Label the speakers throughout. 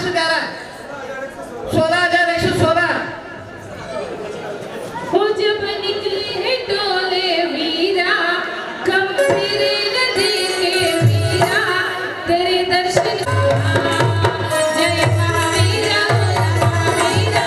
Speaker 1: 16,11 16,116
Speaker 2: हो जब निकले हैं डोले वीरा कब तेरे नदी के वीरा तेरे दर्शन जय वीरा वीरा वीरा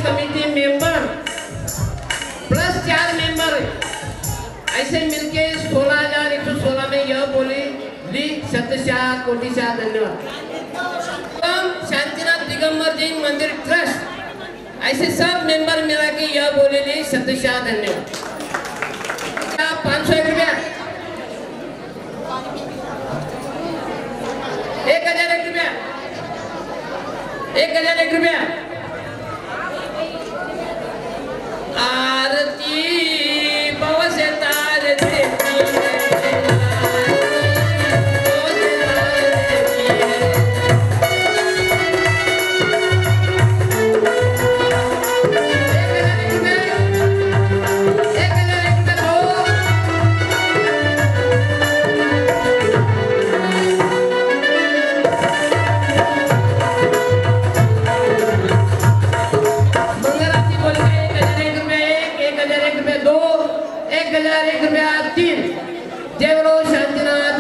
Speaker 1: कमेटी मेंबर प्लस 4 मेंबर ऐसे मिलके 16,116 में यह बोली ली। शतशः कोटिशः धन्यवाद। शांतिनाथ दिगंबर जैन मंदिर ट्रस्ट ऐसे सब मेंबर मिला के यह बोली ली। शतशः धन्यवाद। 501 रुपया 1,001 रुपया 1,001 रुपया आरती पवस तार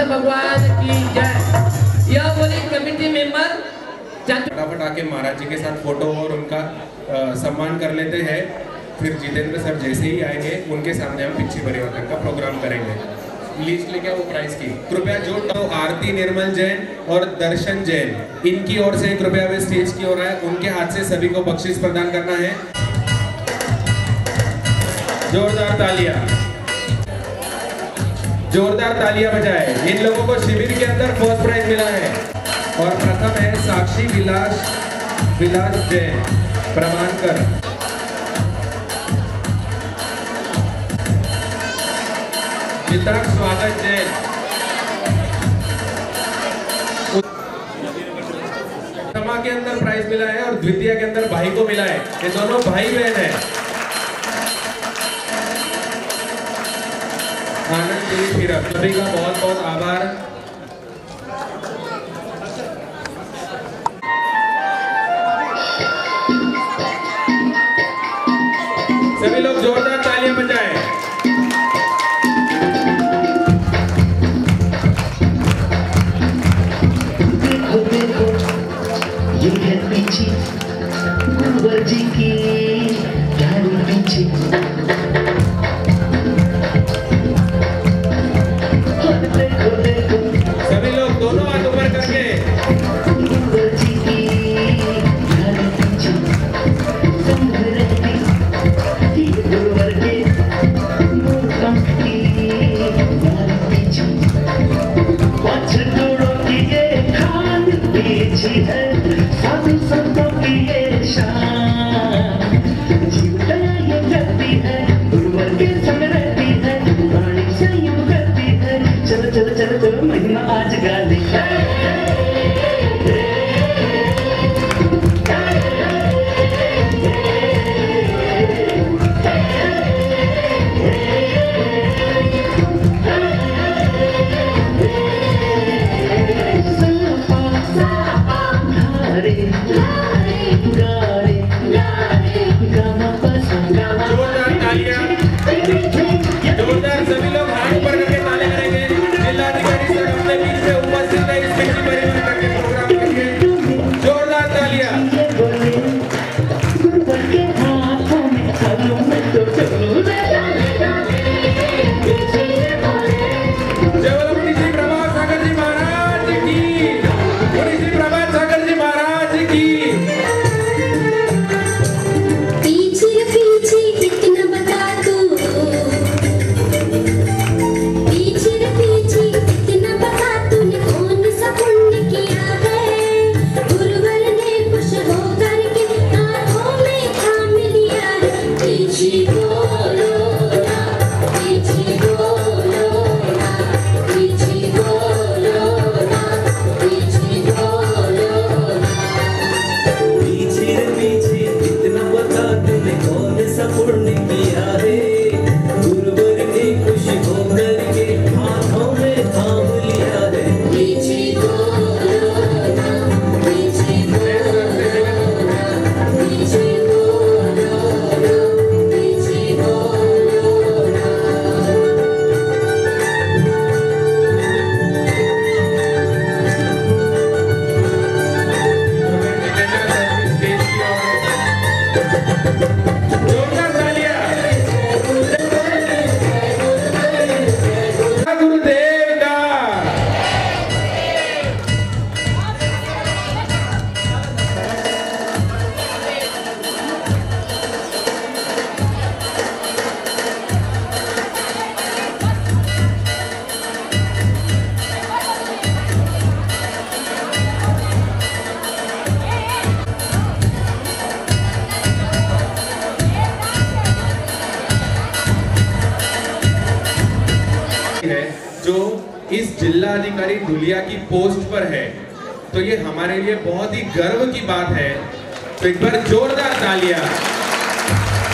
Speaker 1: भगवान की जय। यह बोली कमेटी मेंबर
Speaker 3: फटाफट आके महाराज जी के साथ फोटो और उनका सम्मान कर लेते हैं। फिर जितेंद्र सर जैसे ही आएंगे उनके सामने हम पिछी परिवर्तन का प्रोग्राम करेंगे। लिस्ट लेके वो प्राइस की कृपया जो आरती निर्मल जैन और दर्शन जैन इनकी ओर से कृपया वे स्टेज की ओर आए। उनके हाथ से सभी को बख्शीश प्रदान करना है। जोरदार तालियां, जोरदार तालियां बजाए। इन लोगों को शिविर के अंदर फर्स्ट प्राइज मिला है और प्रथम है साक्षी विलास जैन प्रमाणकर। चित्रांक स्वागत जैन। प्रथमा के अंदर प्राइज मिला है और द्वितीय के अंदर भाई को मिला है। ये दोनों भाई बहन है। आनंद फिरक सभी का बहुत बहुत आभार। सभी लोग जोरदार तालियां बजाएं।
Speaker 4: देखो देखो ये है पीछे कुंवर जी की गाड़ी पीछे। देखो देखो
Speaker 3: सभी लोग दोनों हाथ ऊपर करके
Speaker 4: कुंवर जी की गाड़ी पीछे संग रहती गुरुवर के मूर्खम की गाड़ी पीछे। पाँच जोड़ों की ये खान पीछे है साधु संतों की ये शान। जीवता ये करती है गुरुवर के संग रहती है वाणी संयम करती है। चलो चलो चलो चलो महिमा आज गाली
Speaker 3: जोरदार सभी लोग हाथ ऊपर करके ताली करेंगे। जिलाधिकारी सर अपने बीच में उपस्थित है इस पिछली परिवार करके प्रोग्राम के लिए। जोरदार तालियां।
Speaker 4: गुरुवर के हाथों में चलो मैं तो चलो।
Speaker 3: जय बोलो मुनि श्री प्रभात सागर जी महाराज की। मुनि श्री प्रभात सागर जी महाराज की।
Speaker 2: पीछे पीछे कितना बता तू, पीछे पीछे कितना बता तूने कौन सा पुण्य किया है। गुरुवर ने खुश होकर के हाथों में थाम लिया है। पीछे बोलो ना, पीछे बोलो ना, पीछे बोलो ना, पीछे बोलो ना।
Speaker 4: पीछे पीछे कितना बता तूने कौन सा पुण्य किया है। गुरुवर ने खुश होकर के हाथों में थाम लिया है।
Speaker 2: पीछे बोलो ना, पीछे बोलो ना, पीछे बोलो ना, पीछे बोलो ना।
Speaker 3: जोरदार तालियां। गुरुदेव का है जो इस जिलाधिकारी धुलिया की पोस्ट पर है, तो ये हमारे लिए बहुत ही गर्व की बात है। तो एक बार जोरदार तालियां।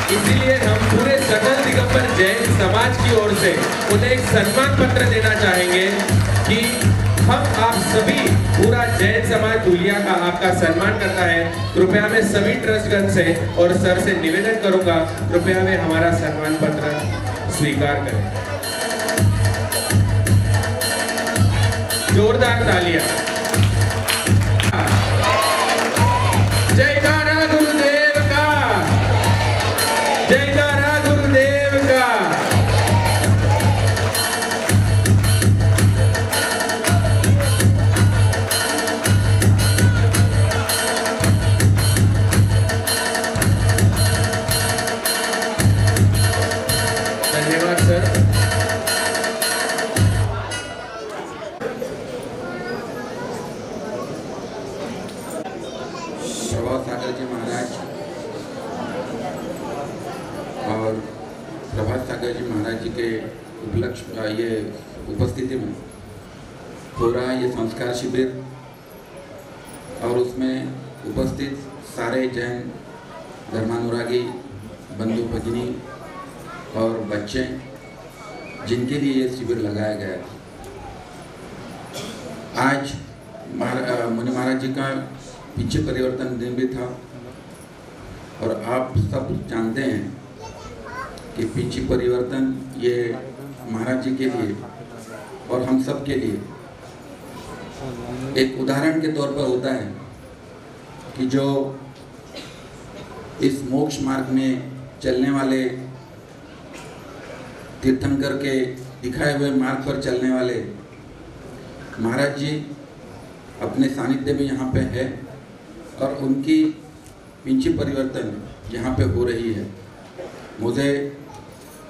Speaker 3: इसीलिए हम पूरे सकल दिगंबर जैन समाज की ओर से उन्हें एक सम्मान पत्र देना चाहेंगे कि हम आप सभी पूरा जैन समाज धुलिया का आपका सम्मान करता है। कृपया मैं सभी ट्रस्टगण से और सर से निवेदन करूंगा, कृपया वे हमारा सम्मान पत्र स्वीकार करें। जोरदार तालियां। जयकारा गुरुदेव का, जयकारा गुरुदेव का।
Speaker 5: और प्रभात सागर जी महाराज जी के उपलक्ष्य ये उपस्थिति में हो रहा है ये संस्कार शिविर, और उसमें उपस्थित सारे जैन धर्मानुरागी बंधु भगिनी और बच्चे जिनके लिए ये शिविर लगाया गया है। आज मुनि महाराज जी का पीछे परिवर्तन दिन भी था, और आप सब जानते हैं कि पीछे परिवर्तन ये महाराज जी के लिए और हम सब के लिए एक उदाहरण के तौर पर होता है कि जो इस मोक्ष मार्ग में चलने वाले तीर्थंकर के दिखाए हुए मार्ग पर चलने वाले महाराज जी अपने सानिध्य में यहाँ पे है, और उनकी पिंची परिवर्तन यहाँ पे हो रही है। मुझे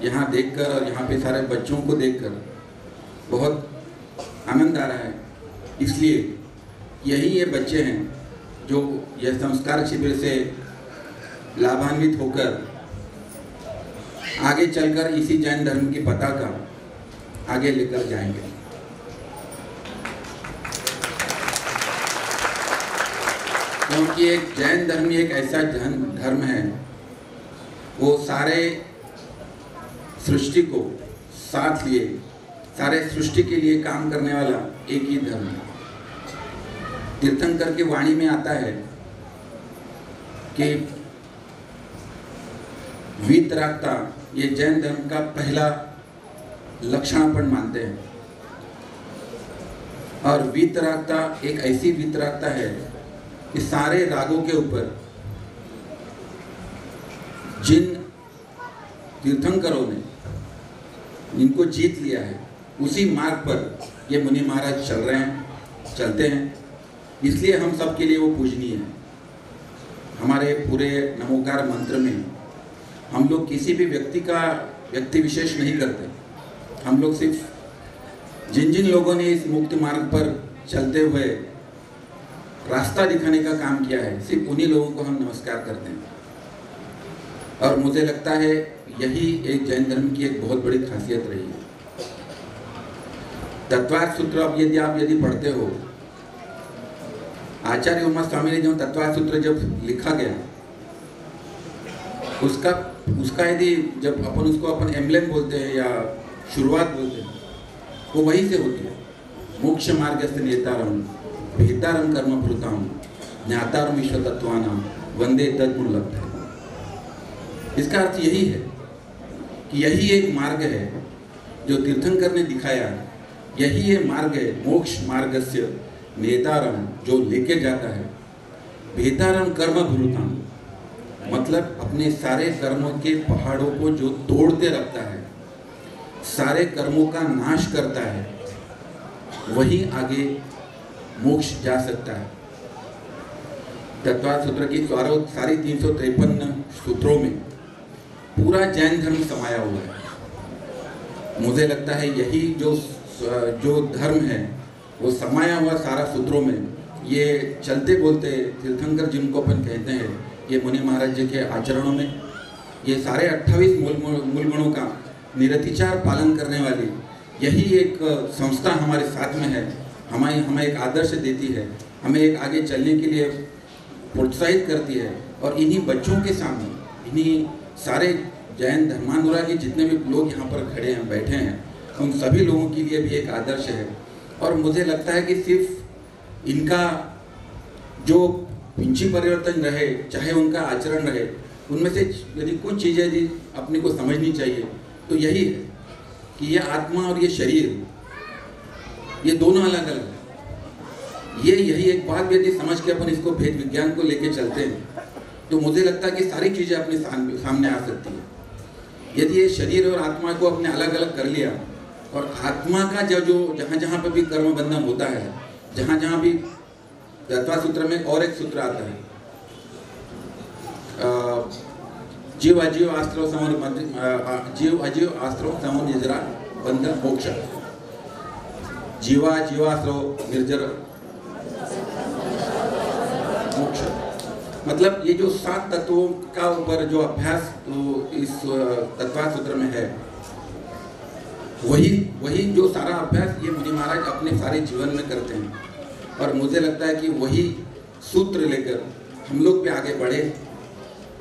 Speaker 5: यहाँ देखकर और यहाँ पे सारे बच्चों को देखकर बहुत आनंद आ रहा है, इसलिए यही ये बच्चे हैं जो यह संस्कार शिविर से लाभान्वित होकर आगे चलकर इसी जैन धर्म की पताका आगे लेकर जाएंगे। क्योंकि एक जैन धर्म एक ऐसा धर्म है, वो सारे सृष्टि को साथ लिए सारे सृष्टि के लिए काम करने वाला एक ही धर्म है। तीर्थंकर की वाणी में आता है कि वीतरागता ये जैन धर्म का पहला लक्षण अपन मानते हैं, और वीतरागता एक ऐसी वीतरागता है कि सारे रागों के ऊपर जिन तीर्थंकरों ने इनको जीत लिया है उसी मार्ग पर ये मुनि महाराज चल रहे हैं, चलते हैं, इसलिए हम सब के लिए वो पूजनीय है। हमारे पूरे नमोकार मंत्र में हम लोग किसी भी व्यक्ति विशेष नहीं करते, हम लोग सिर्फ जिन जिन लोगों ने इस मुक्ति मार्ग पर चलते हुए रास्ता दिखाने का काम किया है, सिर्फ उन्हीं लोगों को हम नमस्कार करते हैं। और मुझे लगता है यही एक जैन धर्म की एक बहुत बड़ी खासियत रही है। तत्वार्थ सूत्र अब यदि पढ़ते हो, आचार्य उमा स्वामी ने जो तत्वार्थ सूत्र जब लिखा गया, उसका यदि जब अपन एम्ब्लेम बोलते हैं या शुरुआत बोलते हैं, वो वहीं से होती है। मोक्ष मार्ग से नेतारम भेतारम कर्म भूताम ज्ञातारम विश्व तत्वानाम वंदे तद्मुलब्ध। इसका अर्थ यही है कि यही एक मार्ग है जो तीर्थंकर ने दिखाया, यही ये मार्ग है मोक्ष मार्ग से नेतारम जो लेके जाता है। भेतारम कर्म भूताम मतलब अपने सारे कर्मों के पहाड़ों को जो तोड़ते रखता है, सारे कर्मों का नाश करता है, वही आगे मोक्ष जा सकता है। तत्वार्थ सूत्र की सारी 353 सूत्रों में पूरा जैन धर्म समाया हुआ है। मुझे लगता है यही जो धर्म है वो समाया हुआ सारा सूत्रों में, ये चलते बोलते तीर्थंकर जिनको अपन कहते हैं, ये मुनि महाराज जी के आचरणों में, ये सारे 28 मूल गुणों का निरतिचार पालन करने वाली यही एक संस्था हमारे साथ में है। हमें एक आदर्श देती है, हमें एक आगे चलने के लिए प्रोत्साहित करती है, और इन्हीं बच्चों के सामने, इन्हीं सारे जैन धर्मानुरागी जितने भी लोग यहाँ पर खड़े हैं, बैठे हैं, उन सभी लोगों के लिए भी एक आदर्श है। और मुझे लगता है कि सिर्फ इनका जो पिंची परिवर्तन रहे, चाहे उनका आचरण रहे, उनमें से यदि कुछ चीज़ें यदि अपने को समझनी चाहिए तो यही है कि ये आत्मा और ये शरीर, ये दोनों अलग अलग है। यही एक बात यदि समझ के अपन इसको भेद विज्ञान को लेके चलते हैं तो मुझे लगता है कि सारी चीज़ें अपने सामने आ सकती है। यदि ये शरीर और आत्मा को अपने अलग अलग कर लिया, और आत्मा का जो जहाँ पर भी कर्म बंधन होता है, जहाँ भी तत्वार्थ सूत्र में और एक सूत्र आता है, जीव अजीव आश्रव जीव अजीव आश्रव समो निजरा बंधन मोक्ष, जीवाश्रव निर्जर मोक्ष। मतलब ये जो 7 तत्वों का ऊपर जो अभ्यास तो इस तत्व सूत्र में है, वही जो सारा अभ्यास ये मुनि महाराज अपने सारे जीवन में करते हैं। और मुझे लगता है कि वही सूत्र लेकर हम लोग भी आगे बढ़े।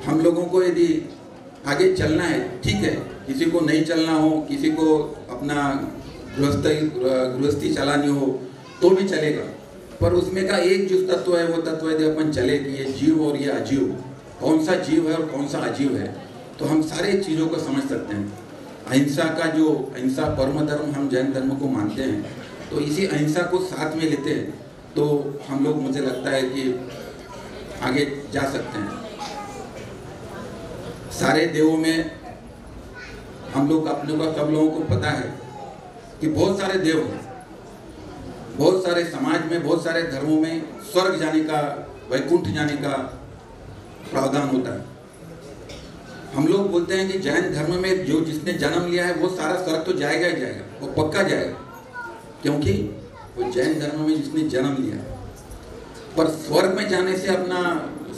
Speaker 5: हम लोगों को यदि आगे चलना है, ठीक है, किसी को नहीं चलना हो, किसी को अपना गृहस्थी चलानी हो तो भी चलेगा, पर उसमें का एक जो तत्व है वो तत्व यदि अपन चले कि ये जीव और ये अजीव, कौन सा जीव है और कौन सा अजीव है, तो हम सारे चीज़ों को समझ सकते हैं। अहिंसा का जो अहिंसा परम धर्म हम जैन धर्म को मानते हैं, तो इसी अहिंसा को साथ में लेते हैं तो हम लोग, मुझे लगता है कि आगे जा सकते हैं। सारे देवों में हम लोग अपने को सब लोगों को पता है कि बहुत सारे देव हैं, बहुत सारे समाज में, बहुत सारे धर्मों में स्वर्ग जाने का, वैकुंठ जाने का प्रावधान होता है। हम लोग बोलते हैं कि जैन धर्म में जो जिसने जन्म लिया है वो सारा स्वर्ग तो जाएगा ही जाएगा, वो पक्का जाएगा, क्योंकि वो जैन धर्म में जिसने जन्म लिया है। पर स्वर्ग में जाने से अपना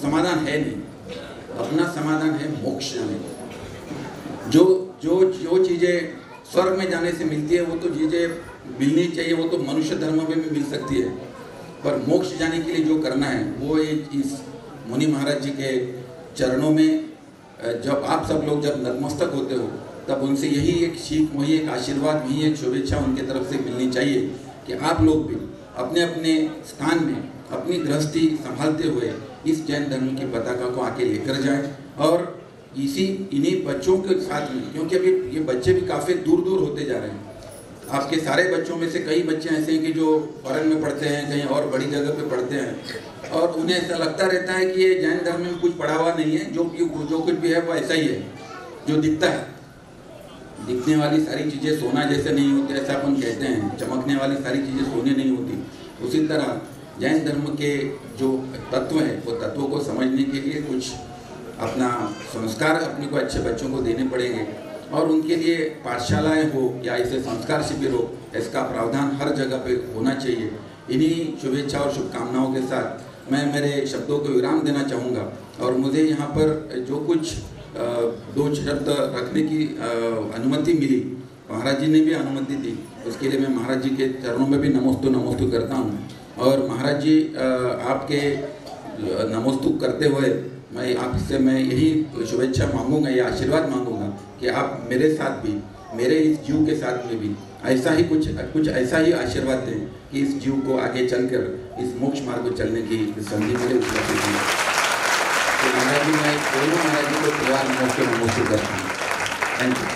Speaker 5: समाधान है नहीं, अपना समाधान है मोक्ष जाने का। जो चीज़ें स्वर्ग में जाने से मिलती है वो तो चीज़ें मिलनी चाहिए, वो तो मनुष्य धर्म में भी मिल सकती है, पर मोक्ष जाने के लिए जो करना है वो इस मुनि महाराज जी के चरणों में जब आप सब लोग जब नतमस्तक होते हो तब उनसे यही एक सीख, वही एक आशीर्वाद, वही एक शुभेच्छा उनके तरफ से मिलनी चाहिए कि आप लोग भी अपने अपने स्थान में अपनी गृहस्थी संभालते हुए इस जैन धर्म की पताका को आके लेकर जाएं। और इन्हीं बच्चों के साथ में, क्योंकि अभी ये बच्चे भी काफ़ी दूर दूर होते जा रहे हैं, आपके सारे बच्चों में से कई बच्चे ऐसे हैं कि जो फॉरेन में पढ़ते हैं, कहीं और बड़ी जगह पे पढ़ते हैं, और उन्हें ऐसा लगता रहता है कि ये जैन धर्म में कुछ पढ़ा हुआ नहीं है, जो कुछ भी है वो ऐसा ही है जो दिखता है। दिखने वाली सारी चीज़ें सोना जैसे नहीं होती, ऐसा अपन कहते हैं, चमकने वाली सारी चीज़ें सोने नहीं होती। उसी तरह जैन धर्म के जो तत्व हैं वो तत्वों को समझने के लिए कुछ अपना संस्कार अपने को अच्छे बच्चों को देने पड़ेंगे, और उनके लिए पाठशालाएं हो या ऐसे संस्कार शिविर हो, इसका प्रावधान हर जगह पे होना चाहिए। इन्हीं शुभेच्छा और शुभकामनाओं के साथ मैं मेरे शब्दों को विराम देना चाहूँगा। और मुझे यहाँ पर जो कुछ 2 शब्द रखने की अनुमति मिली, महाराज जी ने भी अनुमति दी, उसके लिए मैं महाराज जी के चरणों में भी नमोस्तु करता हूँ। और महाराज जी आपके नमोस्तु करते हुए मैं यही शुभेच्छा मांगूंगा, ये आशीर्वाद मांगूंगा कि आप मेरे साथ भी, मेरे इस जीव के साथ में भी ऐसा ही कुछ ऐसा ही आशीर्वाद दें कि इस जीव को आगे चलकर इस मोक्ष मार्ग पर चलने की संधि मिले। तो महाराज जी, मैं दोनों महाराज जी को परिवार में नमोस्तु करता हूँ। Thank you.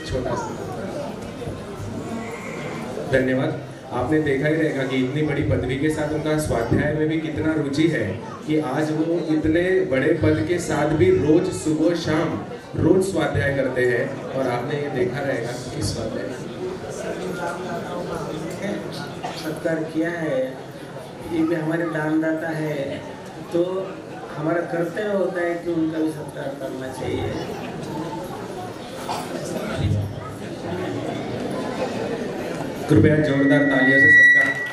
Speaker 3: छोटा सा धन्यवाद। आपने देखा ही रहेगा कि इतनी बड़ी पदवी के साथ उनका स्वाध्याय में भी कितना रुचि है कि आज वो इतने बड़े पद के साथ भी रोज सुबह शाम रोज स्वाध्याय करते हैं। और आपने ये देखा रहेगा कि स्वाध्याय
Speaker 6: सत्कार किया है, ये भी हमारे दानदाता है, तो हमारा कर्तव्य होता है कि उनका भी सत्कार करना चाहिए।
Speaker 3: कृपया जोरदार तालियों से सत्कार।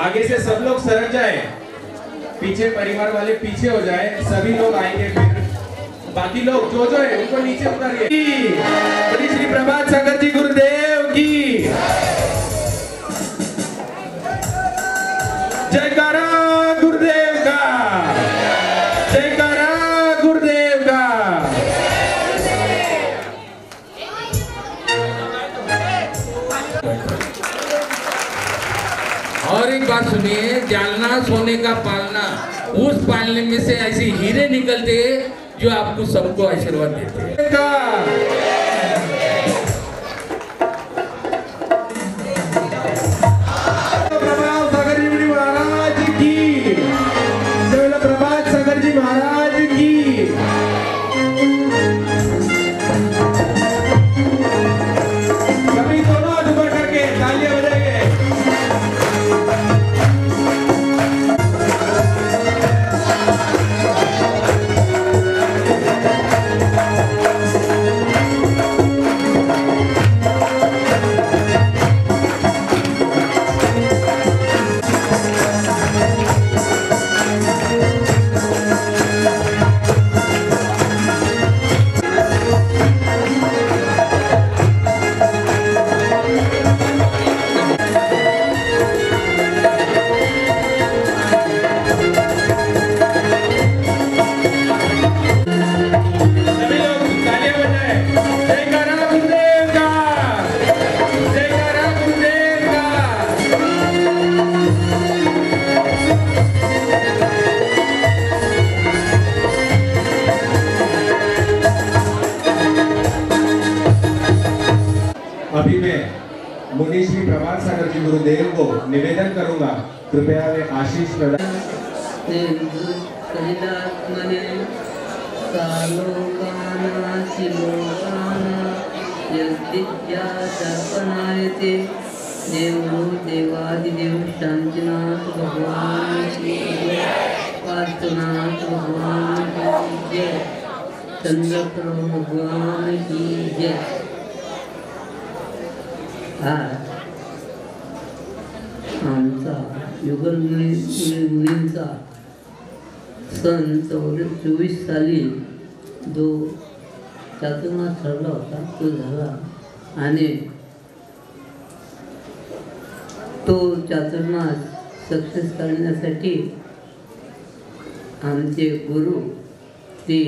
Speaker 3: आगे से सब लोग सरक जाए, पीछे परिवार वाले पीछे हो जाए, सभी लोग आएंगे, फिर बाकी लोग जो है उनको नीचे उतारिए। श्री प्रभात सागर जी गुरुदेव की जयकारा गुरुदेव का, जयकारा गुरुदेव का।
Speaker 7: और एक बात सुनिए, जालना सोने का पालना, उस पालने में से ऐसे हीरे निकलते जो आपको सबको आशीर्वाद देते हैं।
Speaker 3: प्रभात सागर जी महाराज की, प्रभात सागर जी महाराज की। सभी दोनों हाथ ऊपर करके तालियां बजाएंगे। अभी मैं मुनि श्री प्रभात सागर जी गुरुदेव को निवेदन करूंगा, कृपया वे आशीष प्रदान।
Speaker 8: देवो देवादिदेव शांतिनाथ भगवान की जय, पार्श्वनाथ भगवान की जय, चंद्रप्रभु भगवान की जय। आमचा युगल मुनींचा सन 24 साली जो चातुर्मास ठरला होता तो झाला आणि तो चातुर्मास सक्सेस करण्यासाठी आमचे गुरु ते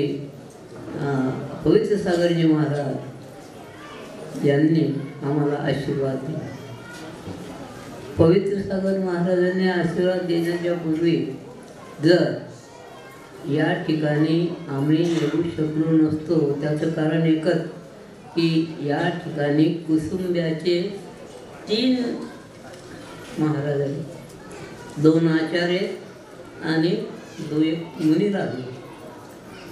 Speaker 8: पवित्र सागरजी महाराज यांनी आम्हाला आशीर्वाद दिला। पवित्र सागर महाराजांनी आशीर्वाद देण्याच्या पूर्वी जर या ठिकाणी आम्ही येऊ शकलो नसतो, त्याचं कारण एकच की या ठिकाणी कुसुंब्याचे 3 महाराज आहेत, 2 आचार्य आणि 2 मुनिराज।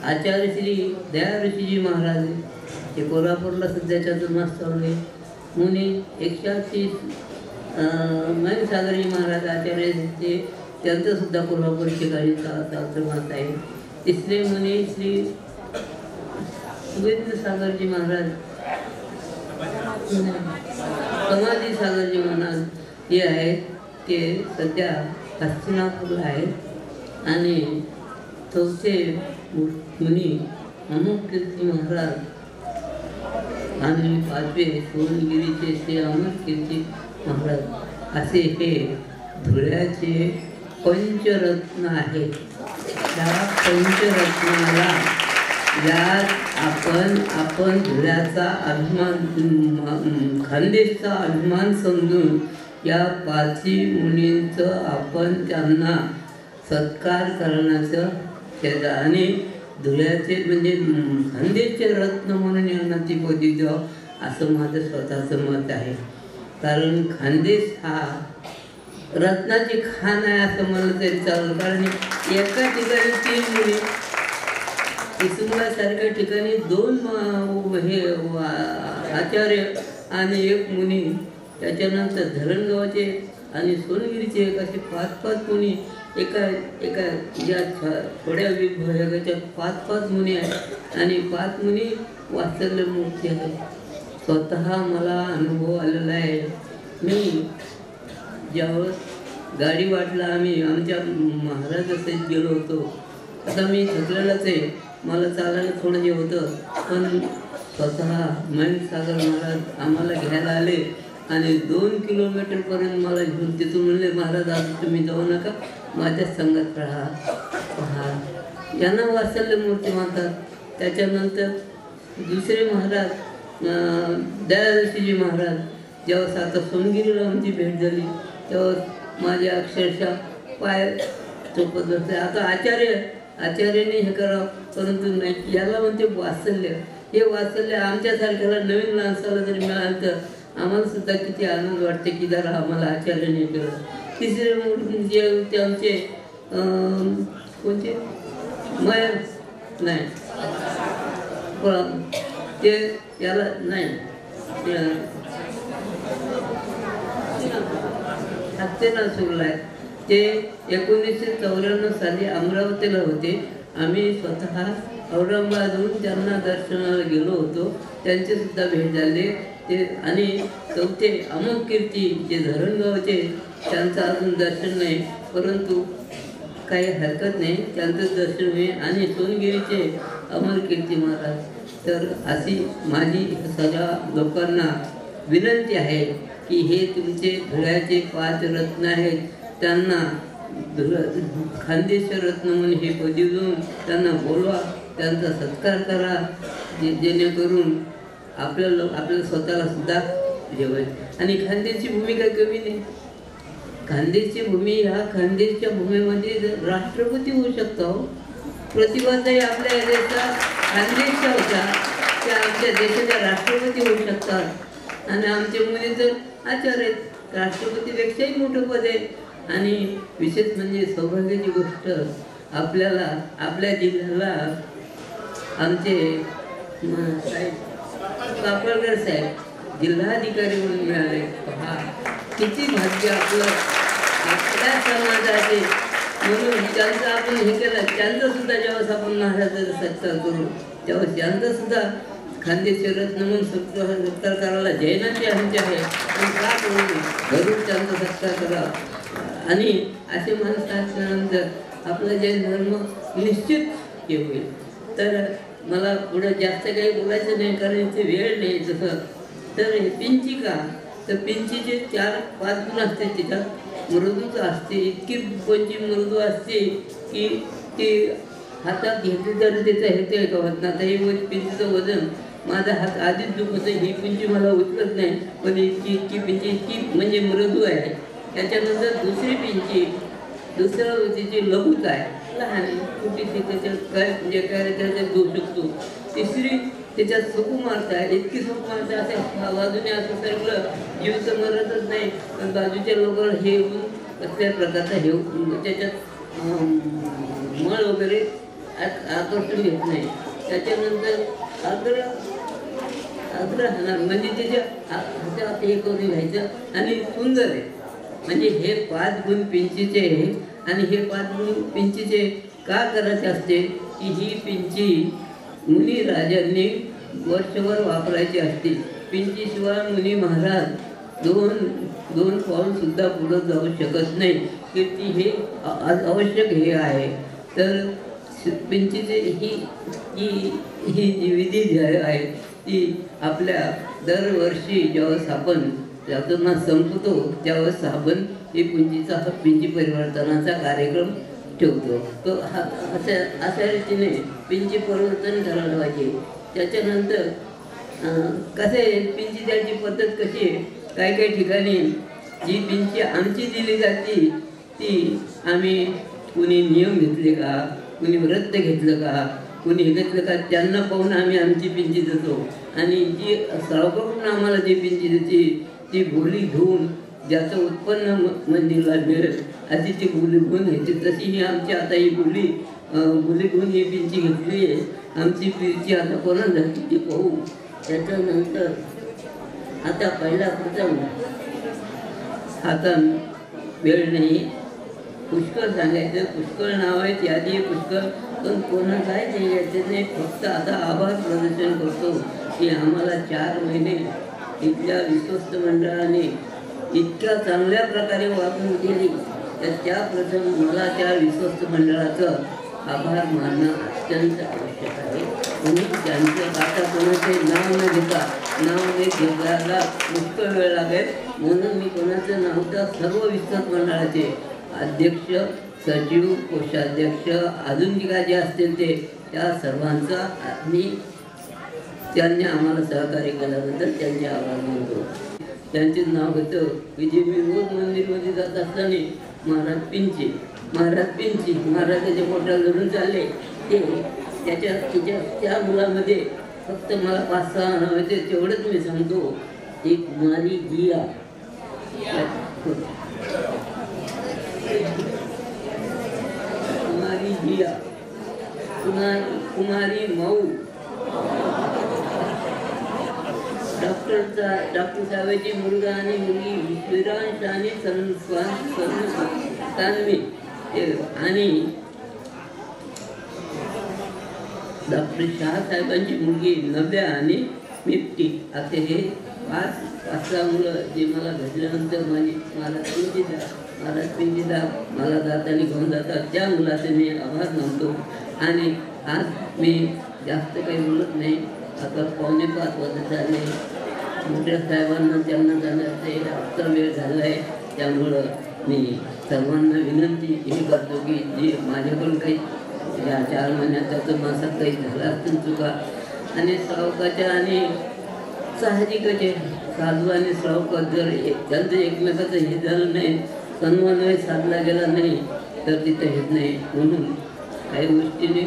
Speaker 8: आचार्य श्री दया ऋषीजी महाराज ते कोल्हापूरला सध्या चातुर्मास चालू आहे। मुनी 180 सागरजी महाराज आचार्य ते त्यांचं सुद्धा कोल्हापूर ठिकाणी चातुर्मास आहे। तिसरे मुनी श्री सुरेंद्र सागरजी महाराज, समाधी सागरजी महाराज हे आहेत, ते सध्या हस्तिनापूरला आहेत। आणि चौथे मुनी अमुक कीर्ती महाराज आणि 5वे सोनगिरीचे श्री अमर कीर्ती महाराज असे हे धुळ्याचे पंचरत्न आहेत। त्या पंचरत्नाला यात आपण धुळ्याचा अभिमान, खानदेशचा अभिमान समजून या 5 मुनींचं आपण त्यांना सत्कार करण्याचं त्याचं आणि धुळ्याचे म्हणजे खानदेशचे रत्न म्हणून यांना ती पदवी द्यावं असं माझं स्वतःचं मत आहे। कारण खानदेश हा रत्नाची खान आहे असं म्हणलं तरी चालेल। कारण एका ठिकाणी 3 मुली, कुसुंबासारख्या ठिकाणी 2 हे आचार्य आणि 1 मुनी, त्याच्यानंतर धरणगावचे आणि सोनगिरीचे असे 5-5 मुनी एका या थोड्या विभागाच्या 5-5 मुनी आहेत आणि 5 मुनी वात्सल्य मूर्ती आहेत। स्वतः मला अनुभव आलेला आहे। मी ज्यावेळेस गाडी वाटला आम्ही आमच्या महाराजासहित गेलो होतो. आता मी थकलेलाच आहे, मला चालायला थोडं हे होतं, पण स्वतः महेशसागर महाराज आम्हाला घ्यायला आले आणि 2 किलोमीटरपर्यंत मला घेऊन तिथून म्हणले, महाराज आज तुम्ही जाऊ नका, माझ्या संगत राहा. पहा, यांना वात्सल्य मूर्ती म्हणतात. त्याच्यानंतर दुसरे महाराज दयाळशीजी महाराज, जेव्हा आता सोनगिरीला आमची भेट झाली तेव्हा माझ्या अक्षरशः पाय चोपत बसले. आता आचार्याने हे करावं, परंतु नाही, याला म्हणते वात्सल्य. हे वात्सल्य आमच्यासारख्याला नवीन माणसाला जरी मिळालं तर आम्हाला सुद्धा किती आनंद वाटते की जरा आम्हाला आचार्याने केलं. तिसरे मूर्ती जे होते आमचे कोणते नाही ते याला नाही हत्तेना सुरला आहे. ते 1994 साली अमरावतीला होते. आम्ही स्वतः औरंगाबादहून त्यांना दर्शनाला गेलो होतो, त्यांचे सुद्धा भेट झाले. ते आणि चौथे अमोघ कीर्ती जे धरणगावचे, त्यांचं अजून दर्शन नाही, परंतु काही हरकत नाही, त्यांचं दर्शन होईल. आणि सोनगिरीचे अमर कीर्ती महाराज. तर अशी माझी सगळ्या लोकांना विनंती आहे की हे तुमचे धुळ्याचे 5 रत्न आहेत, त्यांना खानदेश्वर रत्न म्हणून हे पदवी देऊन त्यांना बोलवा, त्यांचा सत्कार करा, जेणेकरून आपल्या स्वतःला सुद्धा जेवाय. आणि खानदेशची भूमिका कमी नाही. खानदेशची भूमी, ह्या खानदेशच्या भूमीमध्ये राष्ट्रपती होऊ शकतो. प्रतिभाताई आपल्या देशाचा खानदेशचा होता, त्या आमच्या देशाच्या राष्ट्रपती होऊ शकतात. आणि आमच्या मुली तर आचार्य आहेत, राष्ट्रपतीपेक्षाही मोठं पद आहे. आणि विशेष म्हणजे सौभाग्याची गोष्ट, आपल्याला आपल्या जिल्ह्याला आमचे साहेब कापडकर साहेब जिल्हाधिकारी म्हणून मिळाले. पहा किती भाग्य आपल्या समाजाचे. म्हणून त्यांचं आपण हे केलं, त्यांचं सुद्धा जेव्हा आपण महाराजाचा सत्कार करू तेव्हा त्यांचं सुद्धा खानदेशी रत्न म्हणून सत्कार करायला जैनाचे आमचे आहे, पण का करू घरून त्यांचा सत्कार करा. आणि असे माणसं असल्यानंतर आपला जैन धर्म निश्चित हे होईल. तर मला पुढं जास्त काही बोलायचं नाही, कारण इथे वेळ नाही तसं. तर हे पिंचिका, तर पिंचीचे 4-5 गुण असते, त्याच्यात मृदूच असते, इतकी कोणची मृदू असते की ती हातात घेतली तर त्याचं हे ते कळत नाही. आता हे पिंचीचं वजन, माझा हात आधीच दुखत आहे, ही पिंची मला उचलत नाही, पण इतकी पिंची इतकी म्हणजे मृदू आहे. त्याच्यानंतर दुसरी पिंची, दुसरं तिची लघुच आहे, लहान आहे, छोटीशी, त्याच्यात काय म्हणजे काय त्याच्यात घेऊ शकतो. तिसरी त्याच्यात सुकुमारता आहे, इतकी सुकुमारता असं बाजूने असं सरकलं जीव तर मरतच नाही, पण बाजूच्या लोकांना हे होऊन कसल्या प्रकारचा हे त्याच्यात मळ वगैरे आकर्षून घेत नाही. त्याच्यानंतर आग्रह म्हणजे त्याच्या हातात हे करून घ्यायचं आणि सुंदर आहे. म्हणजे हे 5 गुण पिंचीचे आहे. आणि हे 5 गुण पिंचीचे का करायचे असते की ही पिंची मुनी राजांनी वर्षभर वापरायची असते. पिंचीशिवाय मुनी महाराज दोन पाऊल सुद्धा पुढं जाऊ शकत नाही, की ती हे आवश्यक हे आहे. तर पिंचीचे ही जी विधी जी आहे ती आपल्या दरवर्षी ज्यावेळेस आपण यातना संपतो त्यावेळेस आपण ही पिंची परिवर्तनाचा कार्यक्रम ठेवतो. तो अशा रीतीने पिंची परिवर्तन करायला पाहिजे. त्याच्यानंतर कसं आहे, पिंची द्यायची पद्धत कशी आहे, काही ठिकाणी जी पिंची आमची दिली जाते ती आम्ही कुणी नियम घेतले का, कुणी व्रत घेतलं का, कुणी हे घेतलं का, त्यांना पाहून आम्ही आमची पिंची देतो. आणि जी सावकाकडून आम्हाला जी पिंची देते ती बोली घेऊन ज्याचं उत्पन्न मंदिरला मिळेल अशी ती बोली घेऊन घेते. तशी ही आमची आता ही बोली घेऊन ही पिंची घेतली आहे. आमची पिंची आता कोणाला झाली ती पाहू. त्याच्यानंतर आता पहिला प्रथम आता वेळ नाही, पुष्कळ सांगायचं, पुष्कळ नाव आहेत, यादी आहे पुष्कळ, पण कोणा काय द्यायचं नाही. फक्त आता आभार प्रदर्शन करतो की आम्हाला 4 महिने इथल्या विश्वस्त मंडळाने इतक्या चांगल्या प्रकारे वागणूक दिली तर त्याप्रथम मला त्या विश्वस्त मंडळाचं आभार मानणं अत्यंत आवश्यक आहे. म्हणून त्यांचं आता कोणाचे नाव न घेता घेतल्याला पुष्कळ वेळ लागेल, म्हणून मी कोणाचं नाव तर सर्व विश्वस्त मंडळाचे अध्यक्ष, सचिव, कोषाध्यक्ष, अजून जे असतील ते त्या सर्वांचा मी त्यांनी आम्हाला सहकार्य केल्याबद्दल त्यांचे आभार मानतो. त्यांचे नाव घेतो की जे मी रोज मंदिरमध्ये जात असताना महाराज पिंची महाराजाच्या पोटाला धरून चालले ते त्या मुलामध्ये फक्त मला 5-6 नाव होते, तेवढंच मी सांगतो. एक कुमारी जिया, कुमारी माऊ, डॉक्टर साहेबांची मुलगा आणि मुलगी विश्वरांश आणि सानवी आणि डॉक्टर शाहसाहेबांची मुलगी नव्या आणि मिप्टी असे हे 5-6 मुलं जे मला भेटल्यानंतर महाराज पिंजीदा मला जाताना घेऊन जातात, त्या मुलाचे मी आभार मानतो. आणि आज मी जास्त काही बोलत नाही. आता 4:45 वाजत आले. मोठ्या साहेबांना त्यांना जाण्याचा वेळ झाला आहे. त्यामुळं मी सर्वांना विनंती हे करतो की जे माझ्याकडून काही या 4 महिन्यात मासात काही झालं असतील चुका आणि श्रावकाच्या आणि साहजिकच आहे, साधू आणि श्रावक जर त्यांचं एकमेकाचं हे झालं नाही, समन्वय साधला गेला नाही तर तिथे हेच नाही. म्हणून काही गोष्टीने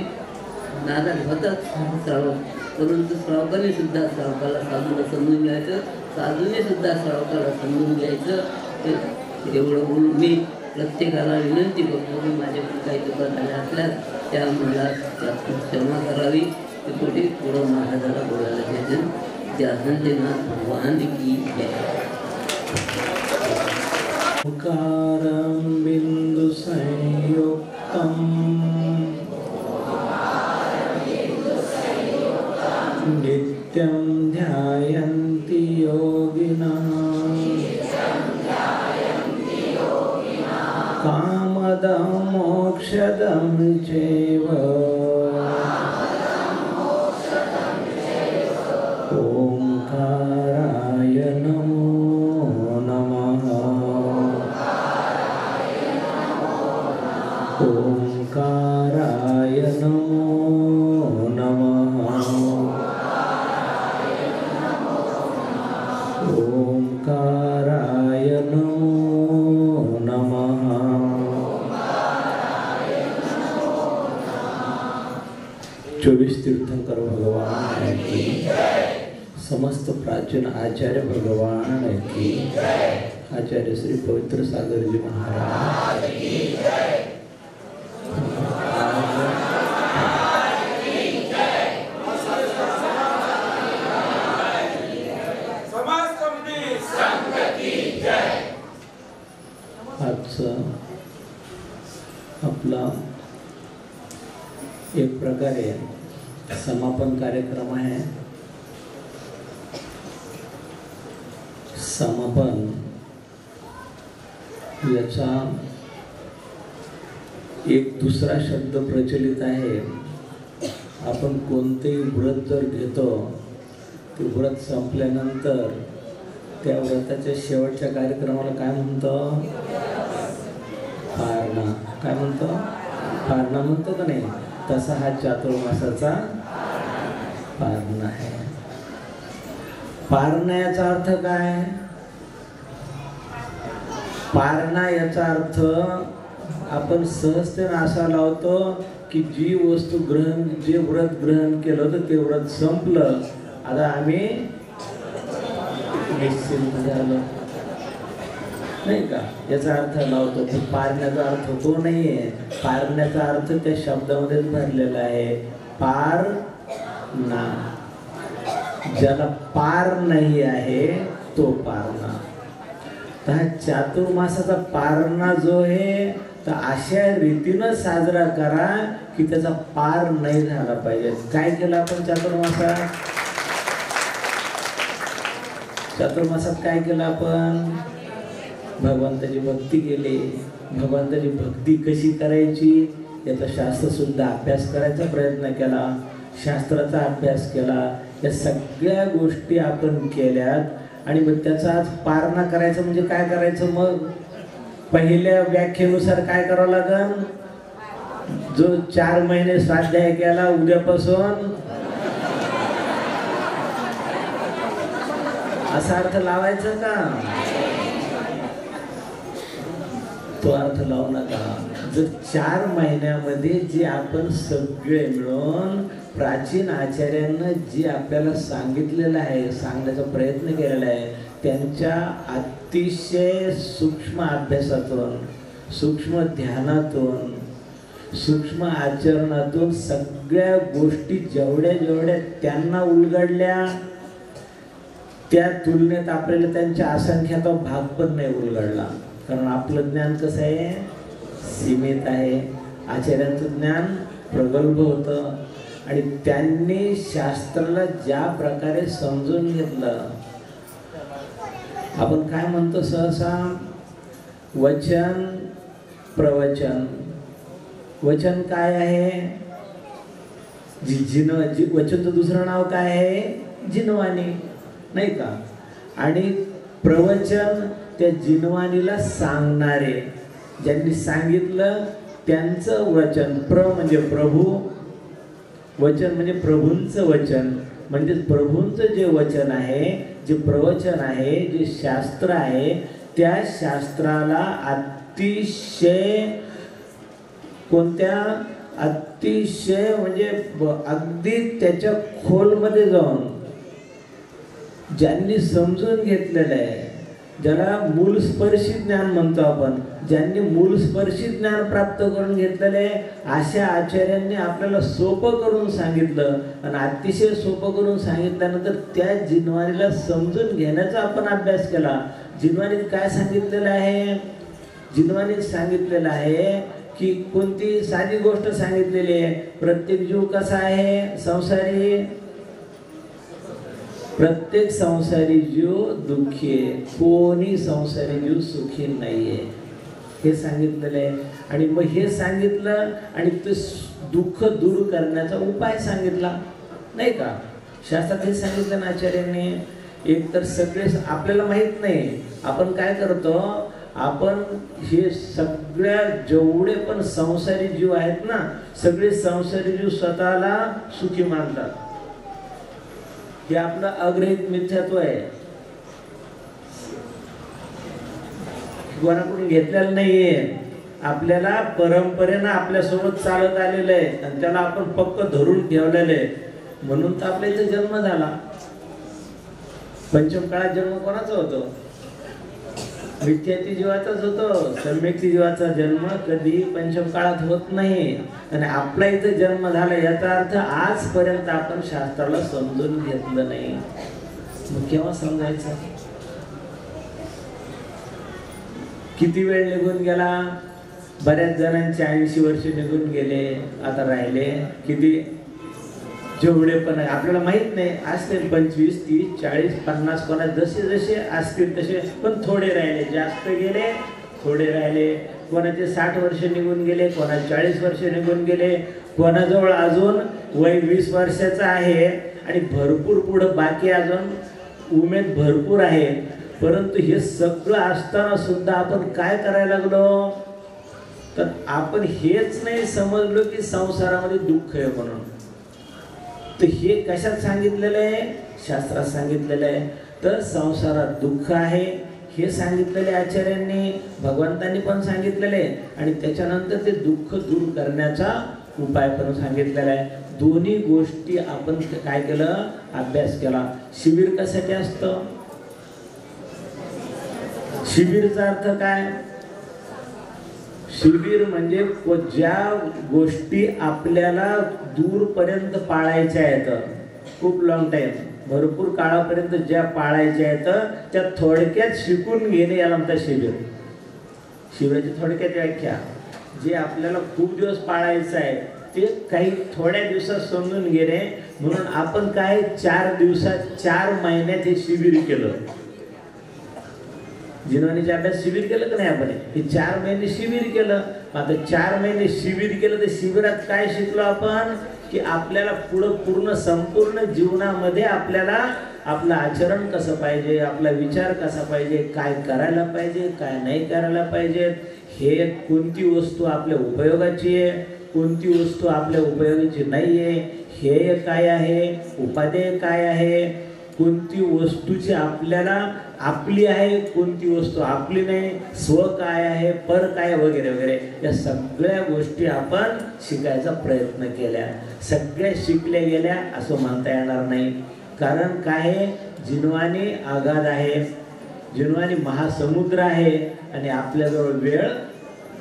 Speaker 8: नाराज होतात श्रावक, परंतु श्रावकाने सुद्धा श्रावकाला साधूला समजून घ्यायचं, साधूने सुद्धा श्रावकाला समजून घ्यायचं. एवढं बोलून मी प्रत्येकाला विनंती करतो की माझ्याकडून काही चुका झाल्या असल्यास त्या मला क्षमा करावी. ते कुठे पुढं महाराजाला बोलायला द्यायचं. त्या संजयनाथ भगवान की जय.
Speaker 6: ओंकारं बिंदु संयुक्तम् नित्यं ध्यायन्ति योगिनः कामदं मोक्षदं चैव ओंकाराय नमो नमः. ओंकाराय नमो नमः. ओंकाराय नमो नमः. 24 तीर्थंकर भगवान की, समस्त प्राचीन आचार्य भगवान की, आचार्य श्री पवित्र सागर जी महाराज की. आजचा आपला एक प्रकारे समापन कार्यक्रम आहे. समापन याचा एक दुसरा शब्द प्रचलित आहे. आपण कोणतेही व्रत जर घेतो, ते व्रत संपल्यानंतर त्या व्रताच्या शेवटच्या कार्यक्रमाला काय म्हणतो? पारणा. काय म्हणतो? पारणा म्हणतो का नाही? तसा हा चातुर्मासाचा पारणा आहे. पारणा याचा अर्थ काय? पारणा याचा अर्थ आपण सहजतेने असा लावतो की जी वस्तू जे व्रत ग्रहण केलं होतं ते व्रत संपलं, आता आम्ही निश्चिंत झालो, नाही का? याचा अर्थ लावतो. पण पारण्याचा अर्थ तो नाहीये. पारण्याचा अर्थ त्या शब्दामध्येच भरलेला आहे. पार ना, ज्याला पार नाही आहे तो पारणा. तर हा चातुर्मासाचा पारणा जो आहे तर अशा रीतीनं साजरा करा की त्याचा पार नाही झाला पाहिजे. काय केलं आपण चातुर्मासात? चातुर्मासात काय केलं आपण? भगवंताची भक्ती केली. भगवंताची भक्ती कशी करायची याचा शास्त्रसुद्धा अभ्यास करायचा प्रयत्न केला, शास्त्राचा अभ्यास केला. या सगळ्या गोष्टी आपण केल्यात आणि मग त्याचा आज पारणा करायचं म्हणजे काय करायचं? मग पहिल्या व्याख्येनुसार काय करावं लागेल? जो 4 महिने स्वाध्याय केला उद्यापासून असा अर्थ लावायचा का? तो अर्थ लावू नका. जर 4 महिन्यामध्ये जे आपण सगळे मिळून प्राचीन आचार्यांना जे आपल्याला सांगितलेलं आहे, सांगण्याचा प्रयत्न केलेला आहे, त्यांच्या अतिशय सूक्ष्म अभ्यासातून, सूक्ष्म ध्यानातून, सूक्ष्म आचरणातून सगळ्या गोष्टी जेवढ्या त्यांना उलगडल्या, त्या तुलनेत आपल्याला त्यांच्या असंख्याचा भाग पण नाही उलगडला. कारण आपलं ज्ञान कसं आहे? सीमित आहे. आचार्यांचं ज्ञान प्रगल्भ होतं आणि त्यांनी शास्त्राला ज्या प्रकारे समजून घेतलं. आपण काय म्हणतो सहसा? वचन, प्रवचन. वचन काय आहे? वचनचं दुसरं नाव काय आहे? जिनवाणी, नाही का? आणि प्रवचन त्या जिनवाणीला सांगणारे, ज्यांनी सांगितलं त्यांचं वचन. म्हणजे प्रभू, वचन म्हणजे प्रभूंचं वचन. म्हणजे प्रभूंचं जे वचन आहे, जे प्रवचन आहे, जे शास्त्र आहे, त्या शास्त्राला अतिशय अतिशय म्हणजे अगदी त्याच्या खोलमध्ये जाऊन ज्यांनी समजून घेतलेलं आहे, ज्याला मूलस्पर्शी ज्ञान म्हणतो आपण, ज्यांनी मूलस्पर्शी ज्ञान प्राप्त करून घेतलेलं आहे, अशा आचार्यांनी आपल्याला सोपं करून सांगितलं. आणि अतिशय सोपं करून सांगितल्यानंतर त्या जिनवाणीला समजून घेण्याचा आपण अभ्यास केला. जिनवाणीत काय सांगितलेलं आहे? जिनवाणीत सांगितलेलं आहे की कोणती साधी गोष्ट सांगितलेली आहे. प्रत्येक जीव कसा आहे? संसारी. प्रत्येक संसारी जीव दुःखी आहे, कोणी संसारी जीव सुखी नाहीये, हे सांगितलेलं आहे. आणि मग हे सांगितलं आणि ते दुःख दूर करण्याचा उपाय सांगितला, नाही का? शास्त्रात हे सांगितलं ना आचार्यांनी. एक तर सगळे आपल्याला माहित नाही, आपण काय करतो? आपण हे सगळ्या जेवढे पण संसारी जीव आहेत ना, सगळे संसारी जीव स्वतःला सुखी मानतात. हे आपलं अग्रहित मिथ्यात्व आहे, कोणाकडून घेतलेलं नाहीये. आपल्याला परंपरेनं आपल्यासोबत चालत आलेलं आहे आणि त्याला आपण पक्क धरून ठेवलेलं आहे. म्हणून तर आपल्या इथे जन्म झाला. पंचम काळात जन्म कोणाचा होतो? मिथ्याती जीवाचाच होतो. सम्यक्ती जीवाचा जन्म कधी पंचम काळात होत नाही. आणि आपला इथे जन्म झाला याचा अर्थ आजपर्यंत आपण शास्त्राला समजून घेतलं नाही. मग केव्हा समजायचं? किती वेळ निघून गेला? बऱ्याच जणांचे 80 वर्ष निघून गेले. आता राहिले किती? जेवढे पण आपल्याला माहित नाही, असतील 25, 30, 40, 50, कोणा जसे जसे असतील तसे, पण थोडे राहिले. जास्त गेले, थोडे राहिले. कोणाचे 60 वर्ष निघून गेले, कोणा 40 वर्ष निघून गेले, कोणाजवळ अजून वय 20 वर्षाचं आहे आणि भरपूर पुढं बाकी, अजून उमेद भरपूर आहे. परंतु हे सगळं असताना सुद्धा आपण काय करायला लागलो? तर आपण हेच नाही समजलो की संसारामध्ये दुःख आहे म्हणून. तर हे कशात सांगितलेलं आहे? शास्त्रात सांगितलेलं आहे. तर संसारात दुःख आहे हे सांगितलेले आचार्यांनी, भगवंतांनी पण सांगितलेले आहे. आणि त्याच्यानंतर ते दुःख दूर करण्याचा उपाय पण सांगितलेला आहे. दोन्ही गोष्टी आपण काय केलं? अभ्यास केला. शिबिर कशासाठी असतं? शिबिरचा अर्थ काय? शिबिर म्हणजे ज्या गोष्टी आपल्याला दूरपर्यंत पाळायच्या आहेत, खूप लॉंग टाइम, भरपूर काळापर्यंत ज्या पाळायच्या आहेत, त्या थोडक्यात शिकून घेणे याला म्हणतात शिबिर. शिबिराची थोडक्यात व्याख्या, जे आपल्याला खूप दिवस पाळायचं आहे ते काही थोड्या दिवसात समजून घेणे. म्हणून आपण काय 4 दिवसात 4 महिन्यात हे शिबिर केलं. जिनवानीचे अभ्यास शिबिर केलं का नाही आपण? हे 4 महिने शिबिर केलं. आता 4 महिने शिबिर केलं तर शिबिरात काय शिकलो आपण? की आपल्याला पुढं पूर्ण संपूर्ण जीवनामध्ये आपल्याला आपलं आचरण कसं पाहिजे, आपला विचार कसा पाहिजे, काय करायला पाहिजे, काय नाही करायला पाहिजे, हे कोणती वस्तू आपल्या उपयोगाची आहे, कोणती वस्तू आपल्या उपयोगाची नाही आहे, हे काय आहे, उपादेय काय आहे, कोणती वस्तूची आपल्याला आपली आहे, कोणती वस्तू आपली नाही, स्व काय आहे, पर काय, वगैरे वगैरे, या सगळ्या गोष्टी आपण शिकायचा प्रयत्न केल्या. सगळ्या शिकल्या गेल्या असं म्हणता येणार नाही. कारण काय, जिनवानी आगाध आहे, जिनवानी महासमुद्र आहे आणि आपल्याजवळ वेळ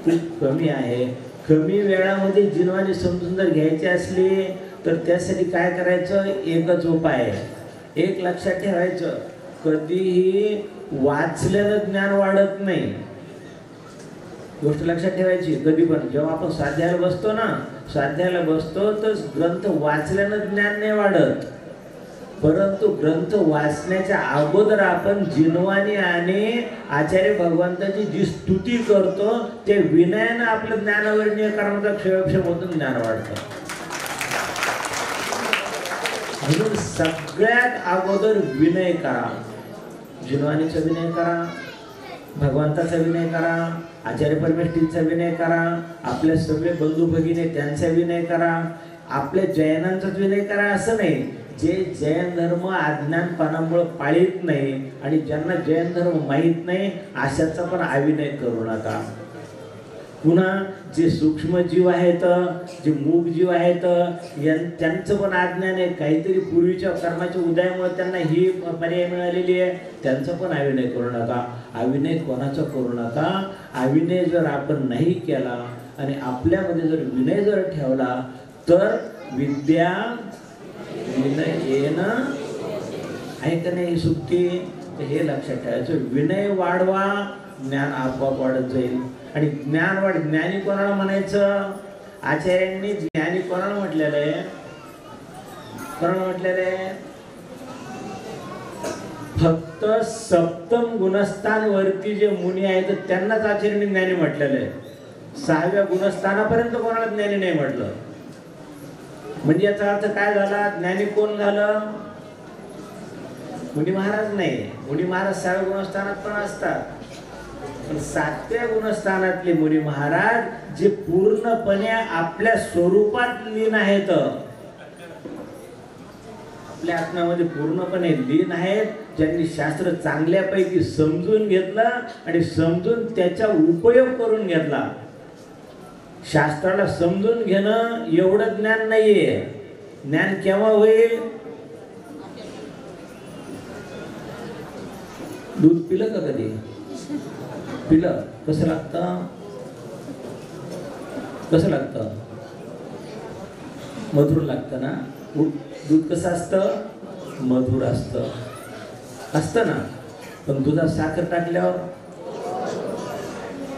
Speaker 6: खूप कमी आहे. कमी वेळामध्ये जिनवानी समजून जर घ्यायची असली तर त्यासाठी काय करायचं? एकच उपाय आहे. एक लक्षात ठेवायचं, कधीही वाचल्यानं ज्ञान वाढत नाही. गोष्ट लक्षात ठेवायची. कधी पण जेव्हा आपण स्वाध्यायाला बसतो ना, स्वाध्यायाला बसतो तर ग्रंथ वाचल्यानं ज्ञान नाही वाढत, परंतु ग्रंथ वाचण्याच्या अगोदर आपण जिनवानी आणि आचार्य भगवंताची जी स्तुती करतो ते विनयानं आपलं ज्ञानावर्णीय कर्माचा क्षयक्षमतून ज्ञान वाढतं. म्हणून सगळ्यात अगोदर विनय करा. जिनवानीचा विनय करा, भगवंताचा विनय करा, आचार्य परमेष्ठींचा विनय करा, आपल्या सगळे बंधू भगिनी त्यांचा विनय करा, आपल्या जैनांचाच विनय करा असं नाही. जे जैन धर्म अज्ञानपणामुळे पाळीत नाही आणि ज्यांना जैन धर्म माहीत नाही अशाचा पण अविनय करू नका. पुन्हा जे सूक्ष्म जीव आहेत, जे मूग जीव आहेत, त्यांचं पण अज्ञान आहे. काहीतरी पूर्वीच्या कर्माच्या उदयामुळे त्यांना ही पर्याय मिळालेली आहे, त्यांचं पण अविनय करू नका. अविनय कोणाचा करू नका. अविनय जर आपण नाही केला आणि आपल्यामध्ये जर विनय जर ठेवला तर विद्या विनय येणं आहे का नाही सुट्टी. तर हे लक्षात ठेवायचं. विनय वाढवा, ज्ञान आपोआप वाढत जाईल. आणि ज्ञान वाढ, ज्ञानी कोणाला म्हणायचं? आचार्यांनी ज्ञानी कोणाला म्हटलेलं आहे? कोणाला म्हटलेलं आहे? फक्त सप्तम गुणस्थानवरती जे मुनी आहेत त्यांनाच आचार्यांनी ज्ञानी म्हटलेलं आहे. 6व्या गुणस्थानापर्यंत कोणाला ज्ञानी नाही म्हटलं. म्हणजे याचा अर्थ काय झाला? ज्ञानी कोण झालं? मुनी महाराज नाही. मुनी महाराज 6व्या गुणस्थानात पण असतात, पण 7व्या गुणस्थानातले मुनी महाराज जे पूर्णपणे आपल्या स्वरूपात लीन आहेत, आपल्या आत्म्यामध्ये पूर्णपणे लीन आहेत, ज्यांनी शास्त्र चांगल्यापैकी समजून घेतलं आणि समजून त्याचा उपयोग करून घेतला. शास्त्राला समजून घेणं एवढं ज्ञान नाहीये. ज्ञान केव्हा होईल? दूध पिलं का कधी? पिलं. कसं लागतं? कसं लागतं? मधुर लागतं ना. दूध कसं असतं? मधुर असतं. असतं ना. पण दुधात साखर टाकल्यावर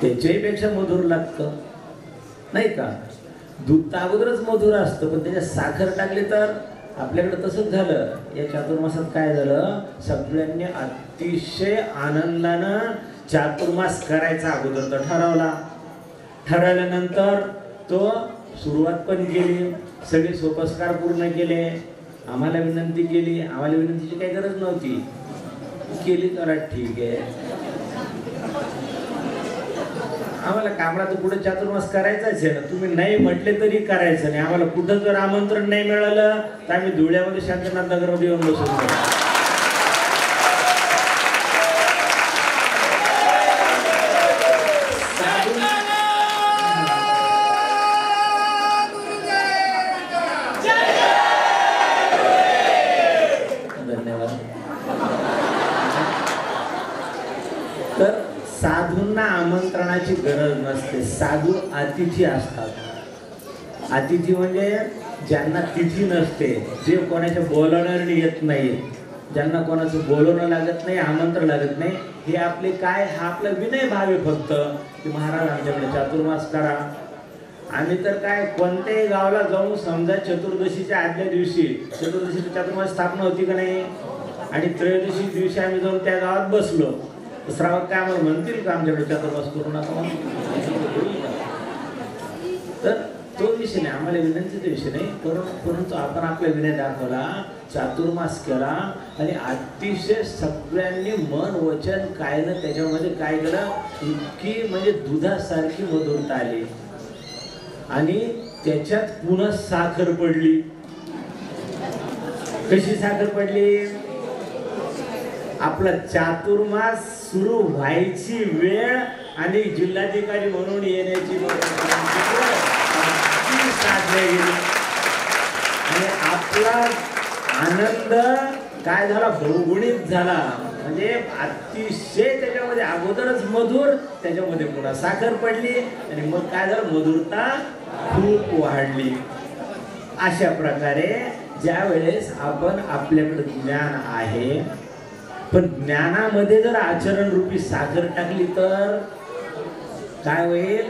Speaker 6: त्याच्याही पेक्षा मधुर लागतं, नाही का? दूध तर अगोदरच मधुर असतं, पण त्याच्यात साखर टाकली तर आपल्याकडे तसंच झालं. या चातुर्मासात काय झालं? सगळ्यांनी अतिशय आनंदानं चातुर्मास करायचा अगोदर तर ठरवला. ठरवल्यानंतर तो सुरुवात पण केली, सगळे सोपस्कार पूर्ण केले, आम्हाला विनंती केली. आम्हाला विनंतीची काही गरज नव्हती, केली तर ठीक आहे. आम्हाला कामराचं पुढे चातुर्मास करायचाच आहे ना, तुम्ही नाही म्हटले तरी करायचं नाही. आम्हाला कुठं जर आमंत्रण नाही मिळालं तर आम्ही धुळ्यामध्ये शांतनाथ नगरमध्ये येऊन बसतो. तर साधूंना आमंत्रणाची गरज नसते. साधू अतिथी असतात. अतिथी म्हणजे ज्यांना तिथी नसते, जे कोणाच्या बोलवण्यावर येत नाही, ज्यांना कोणाचं बोलवणं लागत नाही, आमंत्रण लागत नाही. हे आपले काय, हा आपला विनय भाव आहे फक्त की महाराज आमच्याकडे चातुर्मास करा. आम्ही तर काय कोणत्याही गावाला जाऊन समजा चतुर्दशीच्या आदल्या दिवशी, चतुर्दशीची चातुर्मास स्थापना होती का नाही, आणि त्रयोदशी दिवशी आम्ही जाऊन त्या गावात बसलो श्रावक काय आम्हाला म्हणतील का आमच्याकडे चातुर्मास करू नका म्हणून? तर तो विषय नाही, आम्हाला विनंतीचा विषय नाही, परंतु आपण आपला विनय दाखवला, चातुर्मास केला आणि अतिशय सगळ्यांनी मन वचन काय ना त्याच्यामध्ये काय केलं, इतकी म्हणजे दुधासारखी मधुरता आली आणि त्याच्यात पुन्हा साखर पडली. कशी साखर पडली? आपला चातुर्मास सुरू व्हायची वेळ आणि जिल्हाधिकारी म्हणून येण्याची साधल्या गेली आणि आपला आनंद काय झाला, बहुगुणित झाला. म्हणजे अतिशय त्याच्यामध्ये अगोदरच मधुर, त्याच्यामध्ये पुन्हा साखर पडली आणि मग काय झालं, मधुरता खूप वाढली. अशा प्रकारे ज्या वेळेस आपण आपल्याकडे ज्ञान आहे पण ज्ञानामध्ये जर आचरण रूपी साखर टाकली तर काय होईल,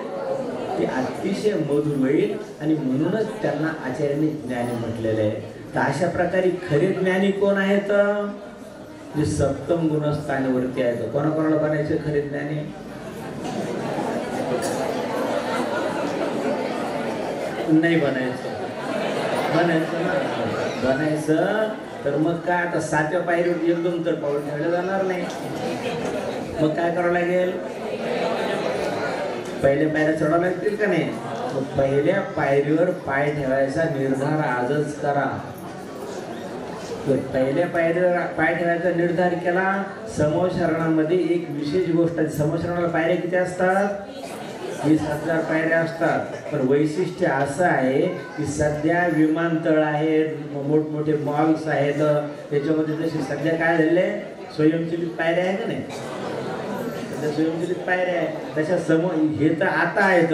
Speaker 6: ते अतिशय मधुर होईल आणि म्हणूनच त्यांना आचार्यांनी ज्ञानी म्हटलेलं आहे. तर अशा प्रकारे खरे ज्ञानी कोण आहेत, जे सप्तम गुणस्थानावरती आहेत. कोणाकोणाला बनायचे खरे ज्ञानी? नाही बनायचं ना, बनायचं तर मग काय, आता 7व्या पायरीवर एकदम तर पाऊल ठेवलं जाणार नाही. मग काय करावं लागेल, पहिल्या पायऱ्या चढावं लागतील का नाही? मग पहिल्या पायरीवर पाय ठेवायचा निर्धार आजच करा. पहिल्या पायरीवर पाय ठेवायचा निर्धार केला. समोशरणामध्ये एक विशेष गोष्ट आहे, समोशरणाला पायऱ्या किती असतात? 20,000 पायऱ्या असतात. पण वैशिष्ट्य असं आहे की सध्या विमानतळ आहे, मोठमोठे मॉल्स आहेत, त्याच्यामध्ये जसे सध्या काय झाले, स्वयंचलित पायऱ्या आहे का नाही, सध्या स्वयंचलित पायऱ्या आहे, तशा हे तर आता आहेत.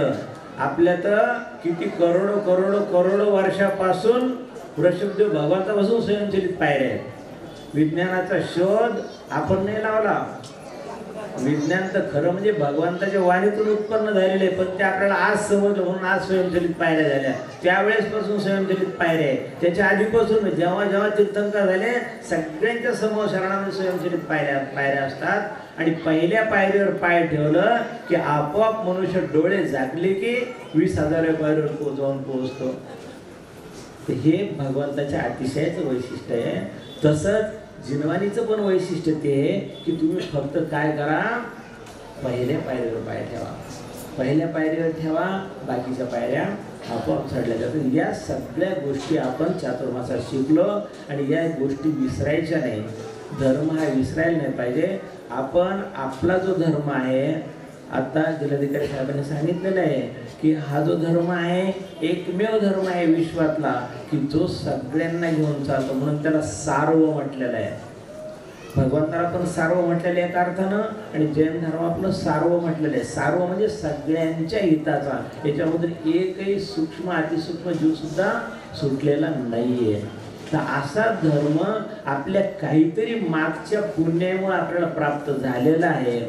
Speaker 6: आपल्या तर किती करोडो करोडो करोडो वर्षापासून ऋषभदेव भगवंतापासून स्वयंचलित पायऱ्या आहेत. विज्ञानाचा शोध आपण नाही लावला, विज्ञान तर खरं म्हणजे भगवंताच्या वाणीतून उत्पन्न झालेले आहे, पण ते आपल्याला आज समजलं म्हणून आज स्वयंचलित पायऱ्या झाल्या. त्यावेळेस पासून स्वयंचलित पायऱ्या आहे. त्याच्या आधीपासून जेव्हा जेव्हा तीर्थंकर झाले सगळ्यांच्या समूह शरणामध्ये स्वयंचलित पायऱ्या असतात आणि पहिल्या पायरीवर पाय ठेवलं की आपोआप मनुष्य डोळे झाकले की 20,000 पायरीवर जाऊन पोहोचतो. हे भगवंताच्या अतिशयच वैशिष्ट्य आहे. तसंच जिनवानीचं पण वैशिष्ट्य ते आहे की तुम्ही फक्त काय करा, पहिल्या पायरीवर पाय ठेवा, पहिल्या पायरीवर ठेवा, बाकीच्या पायऱ्या आपोआप चढल्या जातात. या सगळ्या गोष्टी आपण चातुर्मासात शिकलो आणि या गोष्टी विसरायच्या नाही. धर्म हा विसरायला नाही पाहिजे. आपण आपला जो धर्म आहे, आता जिल्हाधिकारी साहेबांनी सांगितलेलं आहे की हा जो धर्म आहे एकमेव धर्म आहे विश्वातला की जो सगळ्यांना घेऊन चालतो, म्हणून त्याला सार्व म्हटलेलं आहे. भगवंताला पण सार्व म्हटलेलं आहे एका अर्थानं आणि जैन धर्म आपलं सार्व म्हटलेलं आहे. सार्व म्हणजे सगळ्यांच्या हिताचा, याच्यामधून एकही सूक्ष्म अतिसूक्ष्म जीव सुद्धा सुटलेला नाहीये. तर असा धर्म आपल्या काहीतरी मागच्या पुण्यामुळे आपल्याला प्राप्त झालेला आहे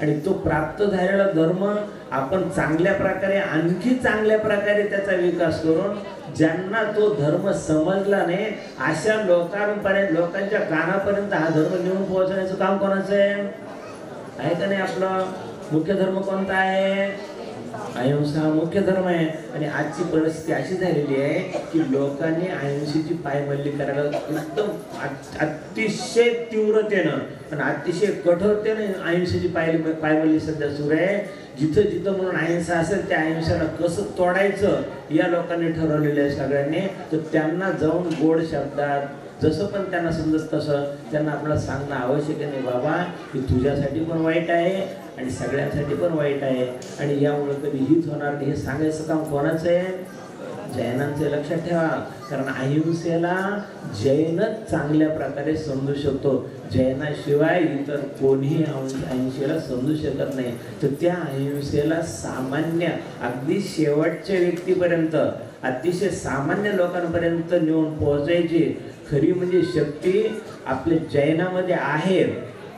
Speaker 6: आणि तो प्राप्त झालेला धर्म आपण चांगल्या प्रकारे आणखी चांगल्या प्रकारे त्याचा विकास करून ज्यांना तो धर्म समजला नाही अशा लोकांपर्यंत, लोकांच्या कानापर्यंत हा धर्म नेऊन पोहोचण्याचं काम कोणाचं आहे का नाही? आपलं मुख्य धर्म कोणता आहे? अहिंसा मुख्य धर्म आहे. आणि आजची परिस्थिती अशी झालेली आहे की लोकांनी अहिंसेची पायमल्ली करायला एकदम अतिशय तीव्रतेनं पण अतिशय कठोरतेनं अहिंसेची पायमल्ली सध्या सुरू आहे. जिथं जिथं म्हणून अहिंसा असेल त्या अहिंसेला कसं तोडायचं या लोकांनी ठरवलेलं आहे सगळ्यांनी. तर त्यांना जाऊन गोड शब्दात जसं पण त्यांना समजत तसं त्यांना आपल्याला सांगणं आवश्यक नाही, बाबा की तुझ्यासाठी पण वाईट आहे आणि सगळ्यांसाठी पण वाईट आहे आणि यामुळे कधी हीच होणार नाही. हे सांगायचं काम कोणाचं आहे? जैनांचं. लक्षात ठेवा, कारण अहिंसेला जैनच चांगल्या प्रकारे समजू शकतो. जैनाशिवाय इतर कोणीही अहिंसेला समजू शकत नाही. तर त्या अहिंसेला सामान्य अगदी शेवटच्या व्यक्तीपर्यंत अतिशय सामान्य लोकांपर्यंत नेऊन पोहोचायची खरी म्हणजे शक्ती आपल्या जैनामध्ये आहे.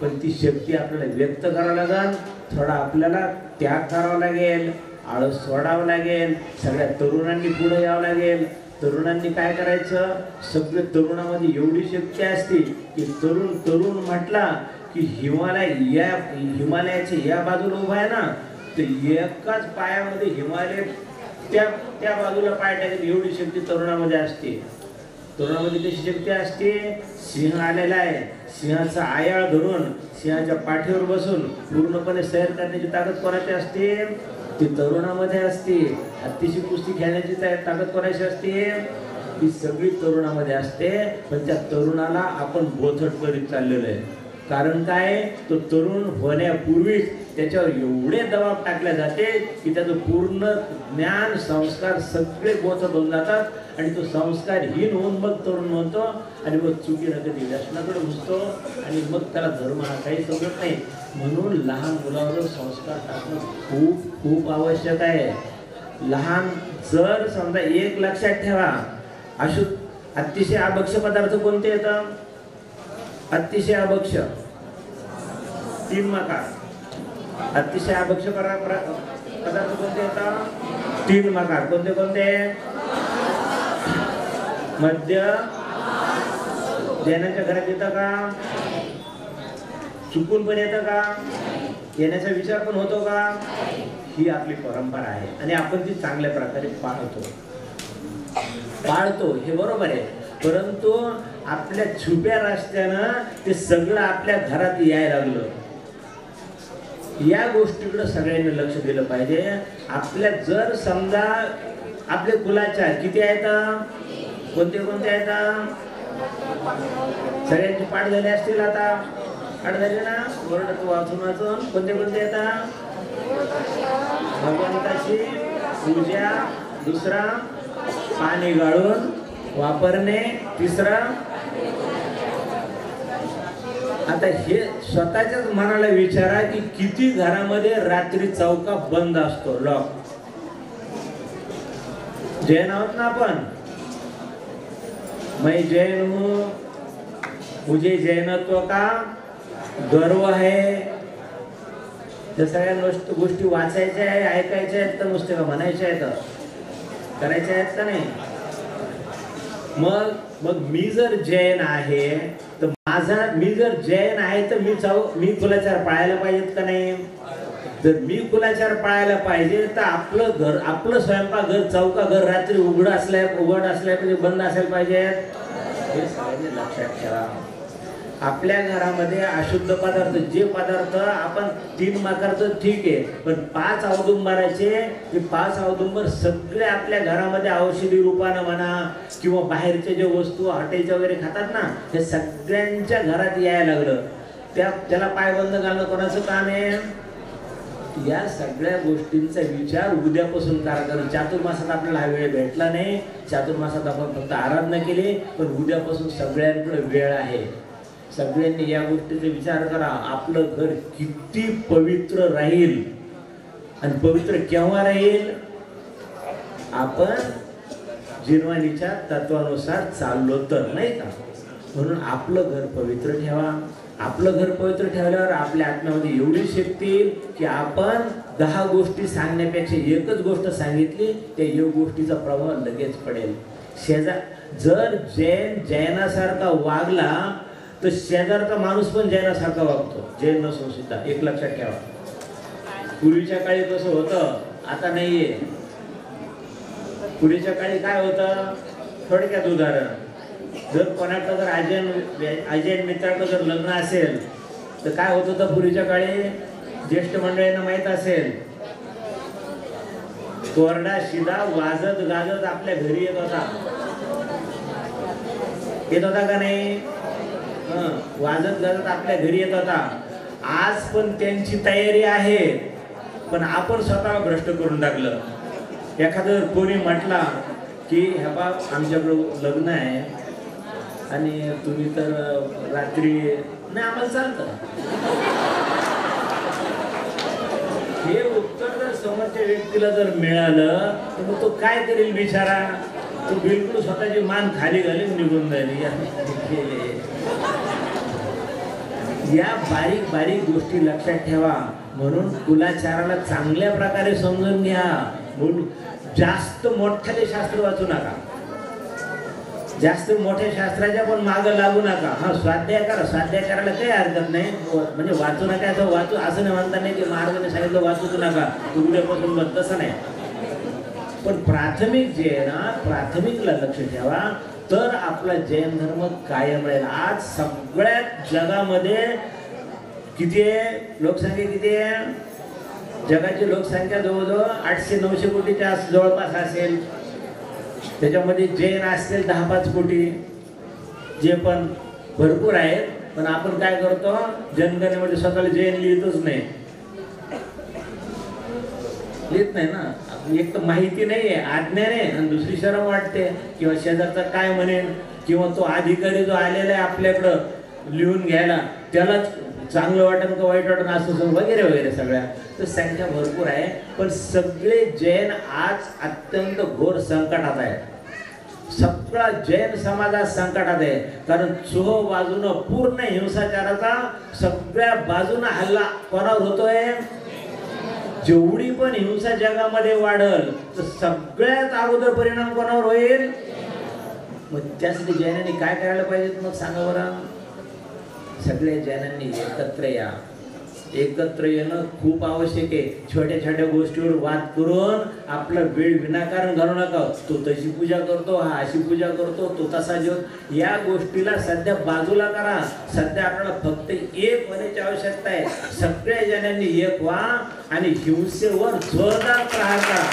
Speaker 6: पण ती शक्ती आपल्याला व्यक्त करावं लागेल, थोडा आपल्याला त्याग करावा लागेल, आळस सोडावं लागेल, सगळ्या तरुणांनी पुढे यावं लागेल. तरुणांनी काय करायचं, सगळ्या तरुणामध्ये एवढी शक्ती असते की तरुण म्हटला की हिमालयाच्या या बाजूला उभा आहे ना, तर एकाच पायामध्ये हिमालय त्या बाजूला पाय टाकेल एवढी शक्ती तरुणामध्ये असते. तरुणामध्ये कशी शक्ती असते? सिंह आलेला आहे, सिंहाचा आयाळ धरून सिंहाच्या पाठीवर बसून पूर्णपणे सैर करण्याची ताकद कोणाची असते? ती तरुणामध्ये असते. हत्तीशी कुस्ती खेळण्याची ताकद कोणाची असते? ती सगळी तरुणामध्ये असते. पण त्या तरुणाला आपण बोथट करीत चाललेलो आहे. कारण काय? तो तरुण होण्यापूर्वीच त्याच्यावर एवढे दबाव टाकले जाते की त्याचं पूर्ण ज्ञान संस्कार सगळे बोथट होऊन जातात आणि तो संस्कारहीन होऊन मग तरुण म्हणतो आणि मग चुकीनं कधी व्यसनाकडे घुसतो आणि मग त्याला धर्म हा काही समजत नाही. म्हणून लहान मुलावर संस्कार टाकणं खूप खूप आवश्यक आहे. लहान जर समजा एक लक्षात ठेवा, अतिशय आभक्ष पदार्थ कोणते येतात? अतिशय आभक्ष 3 माकार. अतिशय आभक्ष पदार्थ कोणते येतात? 3 माकार. कोणते कोणते? मद्य जैनाच्या घरात येतं का? चुकून पण येतं का? येण्याचा विचार पण होतो का? ही आपली परंपरा आहे आणि आपण ती चांगल्या प्रकारे पाळतो हे बरोबर आहे. परंतु आपल्या छुप्या रस्त्यानं ते सगळं आपल्या घरात यायला लागलं. या गोष्टीकडे सगळ्यांनी लक्ष दिलं पाहिजे. आपल्या जर समजा आपले कुलाचार किती आहेत? कोणते कोणते आहेत? सगळ्यांची पाठ झाली असतील आता? पाठ झाली ना? बरोबर वाचून कोणते कोणते येतात? भगवंताची पूजा, दुसरा पाणी गाळून वापरणे, तिसरा आता हे स्वतःच्याच मनाला विचारा की किती घरामध्ये रात्री चौका बंद असतो, लॉक. जैन आहोत ना आपण. मैं जैन हूं, मुझे जैनत्व का गर्व है. त्या सगळ्या गोष्टी वाचायच्या आहे, ऐकायच्या आहेत तर नुसते का म्हणायच्या आहेत? करायच्या आहेत का नाही? मग मी जर जैन आहे तर मी जर जैन आहे तर मी कुलाचार पाळायला पाहिजेत का नाही? जर मी कुलाचार पाळायला पाहिजे तर आपलं घर, आपलं स्वयंपाकघर, चौकाघर रात्री उघड असल्या म्हणजे बंद असायला पाहिजे. हे सगळ्यांनी लक्षात ठेवा. आपल्या घरामध्ये अशुद्ध पदार्थ, जे पदार्थ आपण 3 माकारचं ठीक आहे, पण 5 औदुंबराचे, हे 5 औदुंबर सगळे आपल्या घरामध्ये औषधी रूपानं म्हणा किंवा बाहेरच्या ज्या वस्तू हॉटेलच्या वगैरे खातात ना, हे सगळ्यांच्या घरात यायला लागलं. त्याला पायबंद घालणं कोणाचं काम आहे? या सगळ्या गोष्टींचा विचार उद्यापासून करा. कारण चातुर्मासात आपल्याला हा वेळ भेटला नाही. चातुर्मासात आपण फक्त आराधना केली, पण उद्यापासून सगळ्यांकडे वेळ आहे. सगळ्यांनी या गोष्टीचा विचार करा. आपलं घर किती पवित्र राहील आणि पवित्र केव्हा राहील? आपण जिरवाणीच्या तत्वानुसार चाललो तर, नाही का? म्हणून आपलं घर पवित्र ठेवा. आपलं घर पवित्र ठेवल्यावर आपल्या आत्म्यामध्ये एवढी शक्ती की आपण 10 गोष्टी सांगण्यापेक्षा एकच गोष्ट सांगितली, त्या एक गोष्टीचा प्रभाव लगेच पडेल. जर जैनासारखा वागला तर शेजारचा माणूस पण जैनासारखा वागतो, जैन नसून सुद्धा. एक लक्षात ठेवा. पूर्वीच्या काळी कसं होतं, आता नाहीये. पूर्वीच्या काळी काय होतं? थोडक्यात उदाहरण, जर कोणाकडं जर अजैन मित्राकडं जर लग्न असेल तर काय होत होतं पूर्वीच्या काळी? ज्येष्ठ मंडळींना माहीत असेल, कोरडा शिदा वाजत गाजत आपल्या घरी येत होता का नाही? वाजत गाजत आपल्या घरी येत होता. आज पण त्यांची तयारी आहे, पण आपण स्वतःला भ्रष्ट करून टाकलं. एखादं कोणी म्हटला की ह्या बाप आमच्याकडं लग्न आहे आणि तुम्ही तर रात्री नाही, आम्हाला चालतं. हे उत्तर जर समोरच्या व्यक्तीला जर मिळालं तर मग तो काय करेल बिचारा? तो बिलकुल स्वतःची मान खाली घालून निघून जाईल. या बारीक बारीक गोष्टी लक्षात ठेवा. म्हणून कुलाचाराला चांगल्या प्रकारे समजून घ्या. म्हणून जास्त मोठ्याले शास्त्र वाचू नका. जास्त मोठ्या शास्त्राच्या पण मागं लागू नका. हा स्वाध्याय करा, स्वाध्याय करायला काही हरकत नाही. म्हणजे वाचू नका तर वाचू असं नाही म्हणता नाही की महाराजांनी सांगितलं वाचूच नका तू उद्यापासून बघ, तसं नाही. पण प्राथमिक जे आहे ना, प्राथमिकला लक्ष ठेवा तर आपला जैन धर्म कायम राहील. आज सगळ्यात जगामध्ये किती आहे लोकसंख्या, किती आहे जगाची लोकसंख्या? जवळजवळ 800-900 कोटीच्या जवळपास असेल. त्याच्यामध्ये जैन असतील 10-5 कोटी, जे पण भरपूर आहेत. पण आपण काय करतो, जनगणनेमध्ये स्वतःला जैन लिहितच नाही, लिहित नाही ना. एक तर माहिती नाही आहे, आज्ञा नाही, आणि दुसरी शरम वाटते किंवा शेजारचा काय म्हणेन, किंवा तो अधिकारी जो आलेला आहे आपल्याकडं लिहून घ्यायला त्यालाच चांगलं वाटेल का वाईट वाटेल असं वगैरे वगैरे. सगळ्या तर संख्या भरपूर आहे. पण सगळे जैन आज अत्यंत घोर संकटात आहेत. सगळा जैन समाजात संकटात आहे. कारण चोह बाजूनं पूर्ण हिंसाचाराचा सगळ्या बाजूनं हल्ला कोणावर होतोय. जेवढी पण हिंसा जगामध्ये वाढल तर सगळ्यात अगोदर परिणाम कोणावर होईल. मग त्यासाठी जैनांनी काय करायला पाहिजे मग सांगा बरं. सगळ्या जैनांनी एकत्र या. एकत्र येणं खूप आवश्यक आहे. छोट्या छोट्या गोष्टीवर वाद करून आपला वेळ विनाकारण घालू नका. तो तशी पूजा करतो, हा अशी पूजा करतो, तो तसा जेव, या गोष्टीला सध्या बाजूला करा. सध्या आपल्याला फक्त एक होण्याची आवश्यकता आहे. सगळ्या जणांनी एक व्हा आणि हिंसेवर जोरदार प्रहार करा.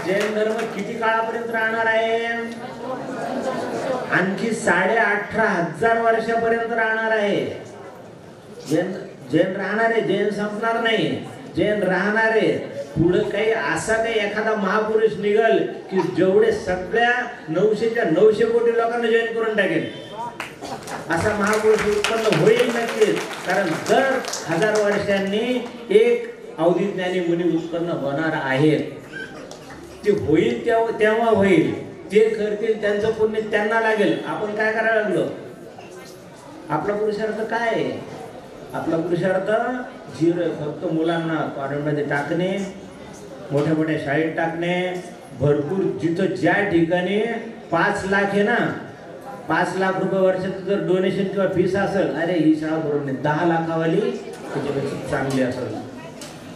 Speaker 6: जैन धर्म किती काळापर्यंत राहणार आहे? आणखी 18,500 वर्षापर्यंत राहणार आहे. जैन राहणार आहे, जैन संपणार नाही, जैन राहणार आहे. पुढे काही असा काही एखादा महापुरुष निघल की जेवढे सगळ्या 900च्या 900 कोटी लोकांना जैन करून टाकेल, असा महापुरुष उत्पन्न होईल नक्कीच. कारण दर 1000 वर्षांनी एक अवधिज्ञानी मुनी उत्पन्न होणार आहेत. ते होईल तेव्हा होईल, ते करतील त्यांचं पुण्य त्यांना लागेल. आपण काय करायला लागलो? आपला पुरुषार्थ काय आहे? आपला पुरुषार्थ झिरो. फक्त मुलांना कॉन्व्हेंटमध्ये टाकणे, मोठ्या मोठ्या शाळेत टाकणे, भरपूर जिथं ज्या ठिकाणी 5 लाख आहे ना, 5 लाख रुपये वर्षाचं जर डोनेशन किंवा फीस असेल, अरे ही शाळा बरोबर नाही, 10 लाखावाली त्याच्यापेक्षा चांगली असेल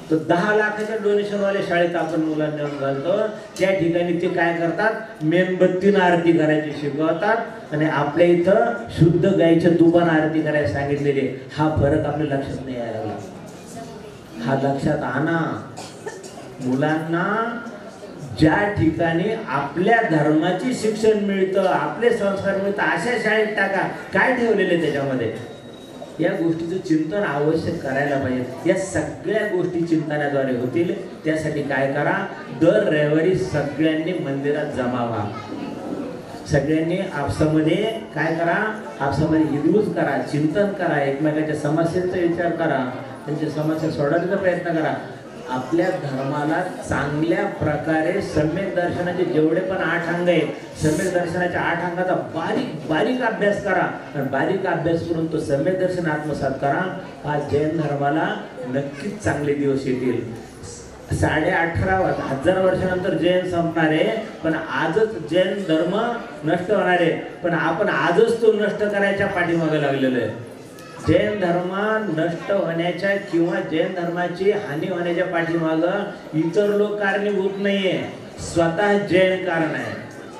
Speaker 6: तर 10 लाखाच्या डोनेशनवाल्या शाळेत आपण मुलांना नेऊन घालतो. त्या ठिकाणी ते काय करतात, मेणबत्तीनं आरती करायची शिकवतात आणि आपल्या इथं शुद्ध गाईच्या तुपानं आरती करायला सांगितलेले. हा फरक आपल्या लक्षात नाही यायला लागला. हा लक्षात आणा. मुलांना ज्या ठिकाणी आपल्या धर्माची शिक्षण मिळतं, आपले संस्कार मिळतं, अशा शाळेत टाका. काय ठेवलेले त्याच्यामध्ये? या गोष्टीचं चिंतन आवश्यक करायला पाहिजे. या सगळ्या गोष्टी चिंतनाद्वारे होतील. त्यासाठी काय करा, दर रविवारी सगळ्यांनी मंदिरात जमा व्हा. सगळ्यांनी आपसामध्ये काय करा, आपसामध्ये हिरवूज करा, चिंतन करा, एकमेकाच्या समस्यांचा विचार करा, त्यांच्या समस्या सोडवण्याचा प्रयत्न करा. आपल्या धर्माला चांगल्या प्रकारे सम्यक दर्शनाचे जेवढे पण 8 अंग आहेत, सम्यक दर्शनाच्या 8 अंगाचा बारीक बारीक अभ्यास करा. आणि बारीक अभ्यास करून तो सम्यक दर्शन आत्मसात करा. हा जैन धर्माला नक्कीच चांगले दिवस येतील. 18,500 वर्षानंतर जैन संपणार आहे, पण आजच जैन धर्म नष्ट होणार आहे. पण आपण आजच तो नष्ट करायच्या पाठीमागे लागलेलो आहे. जैन धर्म नष्ट होण्याच्या किंवा जैन धर्माची हानी होण्याच्या पाठीमागं इतर लोक कारणीभूत नाहीये, स्वतः जैन कारण आहे.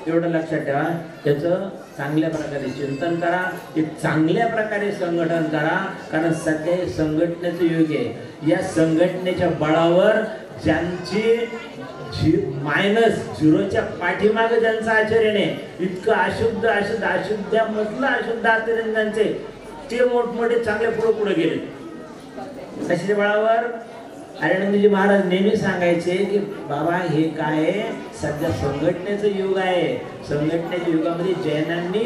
Speaker 6: एवढं लक्षात ठेवा. त्याचं चांगल्या प्रकारे चिंतन करा, ते चांगल्या प्रकारे संघटन करा. कारण सध्या हे संघटनेचं युग आहे. या संघटनेच्या बळावर ज्यांची -0च्या पाठीमागे ज्यांचं आचरण आहे, इतकं अशुद्धामधलं अशुद्ध आचरण ज्यांचे, ते मोठमोठे चांगले पुढे गेले. कशाच्या बळावर? आनंदजी महाराज नेहमी सांगायचे की बाबा हे काय, सध्या संघटनेचं युग आहे. संघटनेच्या युगामध्ये जैनांनी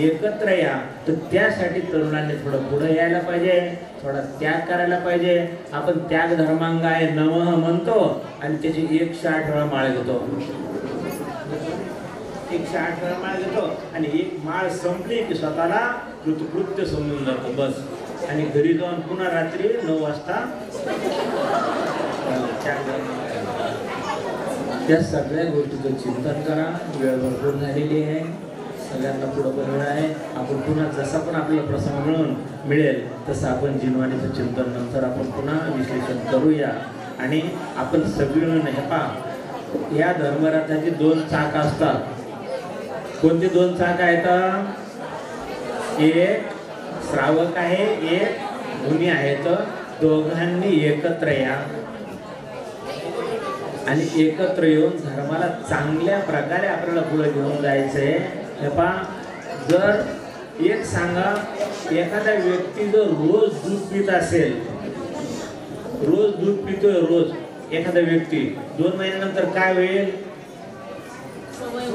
Speaker 6: एकत्र या. तर त्यासाठी तरुणांनी थोडं पुढे यायला पाहिजे, थोडा त्याग करायला पाहिजे. आपण त्याग धर्मांगाय नमः म्हणतो आणि त्याची 108 वेळा माळ घेतो. 108 वेळा माळ घेतो आणि एक माळ संपली की स्वतःला कृतकृत्य समजून जातो बस. आणि घरी जाऊन पुन्हा रात्री 9 वाजता या सगळ्या गोष्टीचं चिंतन करा. वेळ भरपूर झालेली आहे, सगळ्यांना पुढं पण वेळ आहे. आपण पुन्हा जसा पण आपल्याला प्रसंग मिळेल तसं आपण जिनवाणीचं चिंतन नंतर आपण पुन्हा विश्लेषण करूया. आणि आपण सगळी मिळून हे पहा, या धर्मरथाची 2 चाक असतात. कोणती 2 चाक आहेत? एक श्रावक आहे, एक मुनी आहेत. दोघांनी एकत्र या आणि एकत्र येऊन धर्माला चांगल्या प्रकारे आपल्याला पुढे घेऊन जायचंय. हे पहा, जर एक सांगा, एखादा व्यक्ती जर रोज दूध पित असेल, रोज दूध पितोय रोज एखादा व्यक्ती, 2 महिन्यानंतर काय होईल?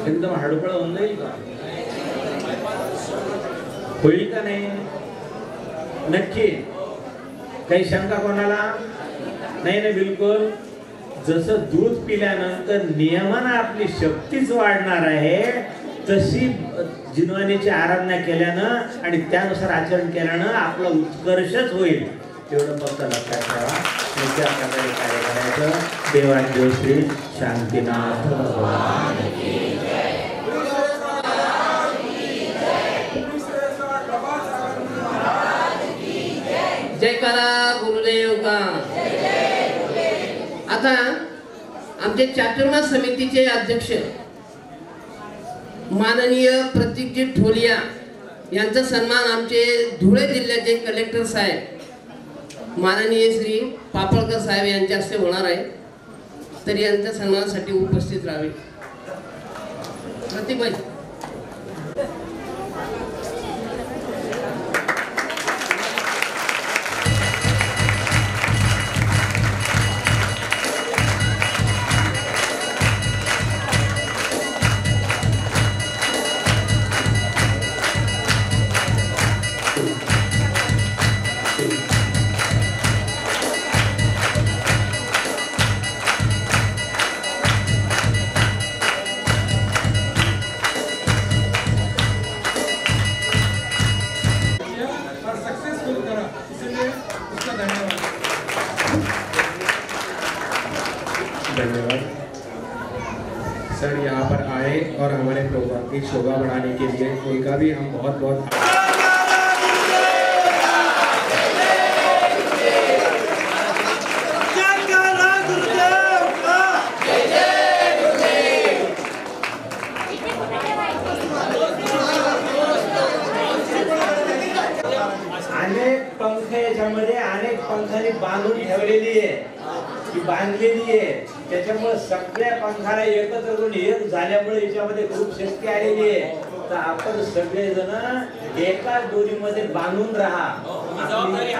Speaker 6: एकदम हडबड होऊन जाईल का? होईल का नाही? नक्की. काही शंका कोणाला नाही ना? बिलकुल. जसं दूध पिल्यानंतर नियमानं आपली शक्तीच वाढणार आहे, तशी जिनवाणीची आराधना केल्यानं आणि त्यानुसार आचरण केल्यानं आपला उत्कर्षच होईल. तेवढं फक्त लक्षात ठेवा. त्या प्रकारे कार्य करायचं. देवांदेव श्री शांतीनाथ भगवान की जय.
Speaker 1: जय करा गुरुदेव का. आता आमचे चातुर्मास समितीचे अध्यक्ष माननीय प्रतीकजी ठोलिया यांचा सन्मान आमचे धुळे जिल्ह्याचे कलेक्टर साहेब माननीय श्री पापळकर साहेब यांच्या हस्ते होणार आहे. तर यांच्या सन्मानासाठी उपस्थित राहावे. प्रतीकभाई.
Speaker 3: सर यहाँ पर आए और हमारे प्रोग्राम की शोभा बढ़ाने के लिए उनका भी हम बहुत बहुत
Speaker 6: अनेक पंख याच्यामध्ये अनेक पंखांनी बांधून ठेवलेली आहे, ती बांधलेली आहे. त्याच्यामुळे सगळ्या पंखाला एकत्र करून एक झाल्यामुळे याच्यामध्ये खूप शक्ती आलेली आहे. तर आपण सगळेजण एकाच दोरीमध्ये बांधून राहा.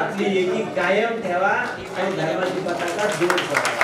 Speaker 6: आपली एकी कायम ठेवा आणि धर्माची पताका दूर करा.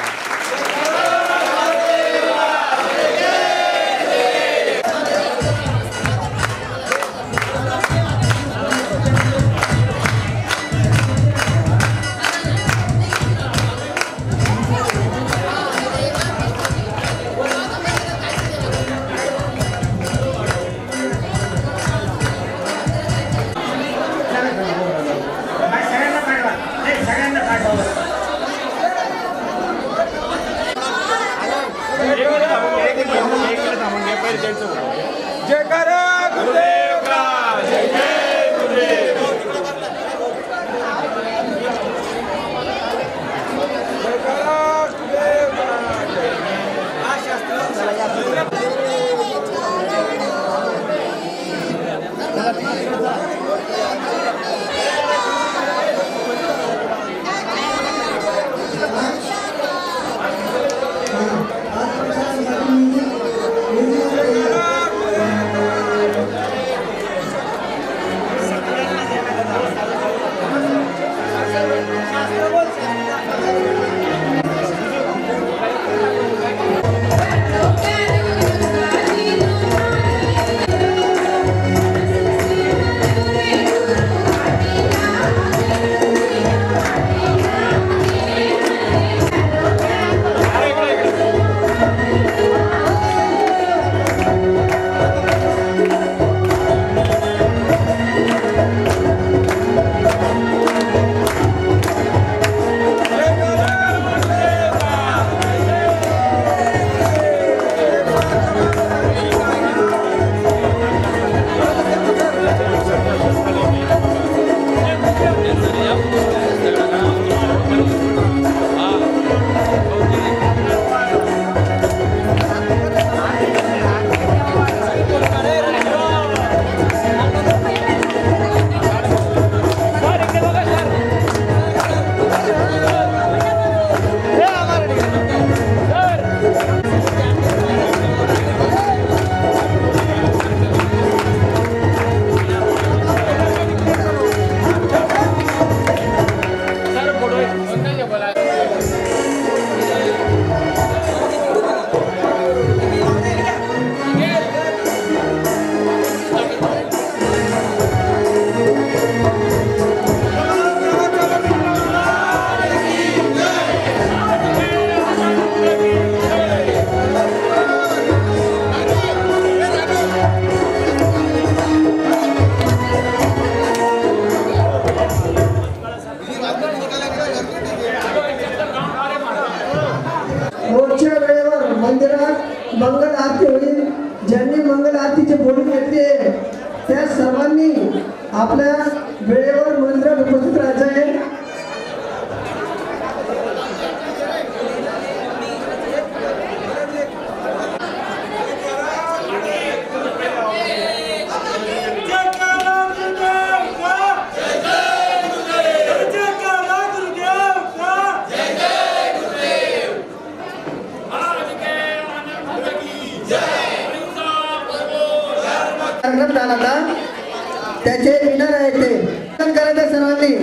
Speaker 9: त्याचे विनर आहेत ते करायचं सर्वांनी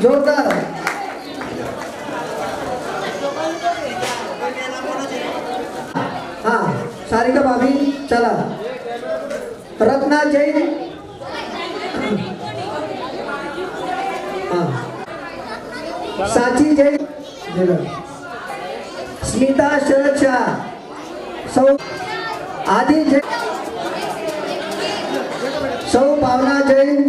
Speaker 9: जोरदार. हा सारिका भाभी चला. रत्ना जैन साची जैन, स्मिता शरद शाह, सौ आदि जैन, सौ भावना जैन,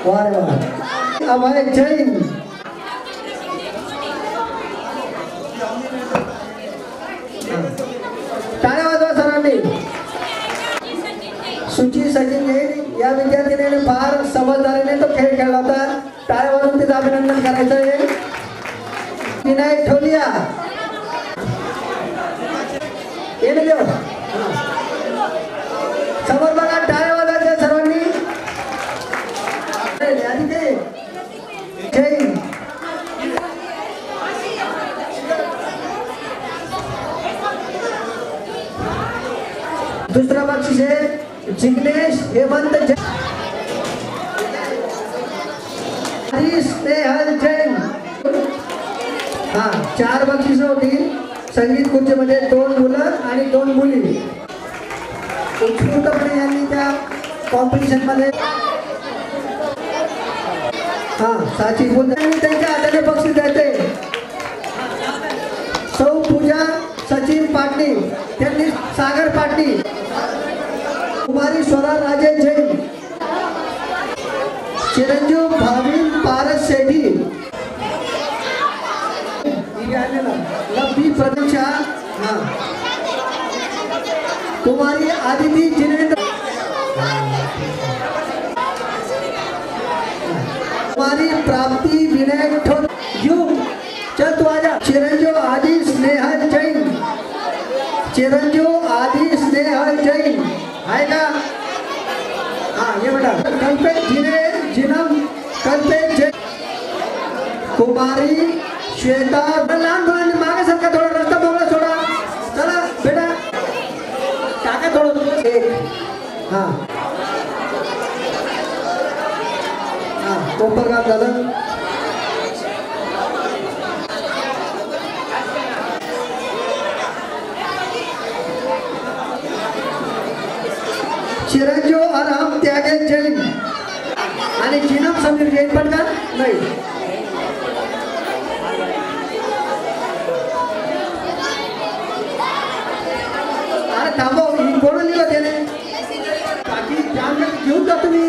Speaker 9: वारे वाह, अभय जैन, टाळ्या वाजवा सर्वांनी. सुची सचिन जैन या विद्यार्थिनीने फार समजदारीने तो खेळ खेळला होता. टाळ्या वाजवून तिचं अभिनंदन करायचं आहे. विनायक ठोलिया येणे देव समोर बघा. टाळ्या वाजवायच्या सर्वांनी. जैन दुसरा बक्षीस आहे जिग्नेश हेमंत जैन, स्नेहल जैन. हा 4 बक्षीस होती. संगीत खुर्चीमध्ये 2 मुलं आणि 2 मुली. उत्स्फूर्तपणे यांनी त्या कॉम्पिटिशन मध्ये हा साची मुलांनी त्यांच्या हाताने बक्षीस द्यायचे. सौ पूजा सचिन पाटणी, त्यांनी सागर पाटणी, कुमारी स्वरा राजे जैन, चिरंजीव भाविन पारस शेठी, लब्बी प्रतीक्षा, हाँ कुमारी आदिती जिनेंद्र, कुमारी प्राप्ति विनय ठोर, यू चल तू आजा. चिरंजीव आदि स्नेहल जैन, चिरंजीव आदि स्नेहल जैन आहे का? हाँ ये बेटा. कल्पेश जिनम कल्पेश जैन, कुमारी श्वेता. लहान मुलांनी मागे सरका, थोडा रस्ता मोकळा सोडा. चला बेटा टाका थोडं. हाँ हाँ कोपर काम झालं. चिरंजीव अरहम त्यागेश जैन आणि जिनम समीर जैन पण का नाही. अरे थांबो, ही कोण लिहिलं त्याने? बाकी जाम घेऊन जा तुम्ही.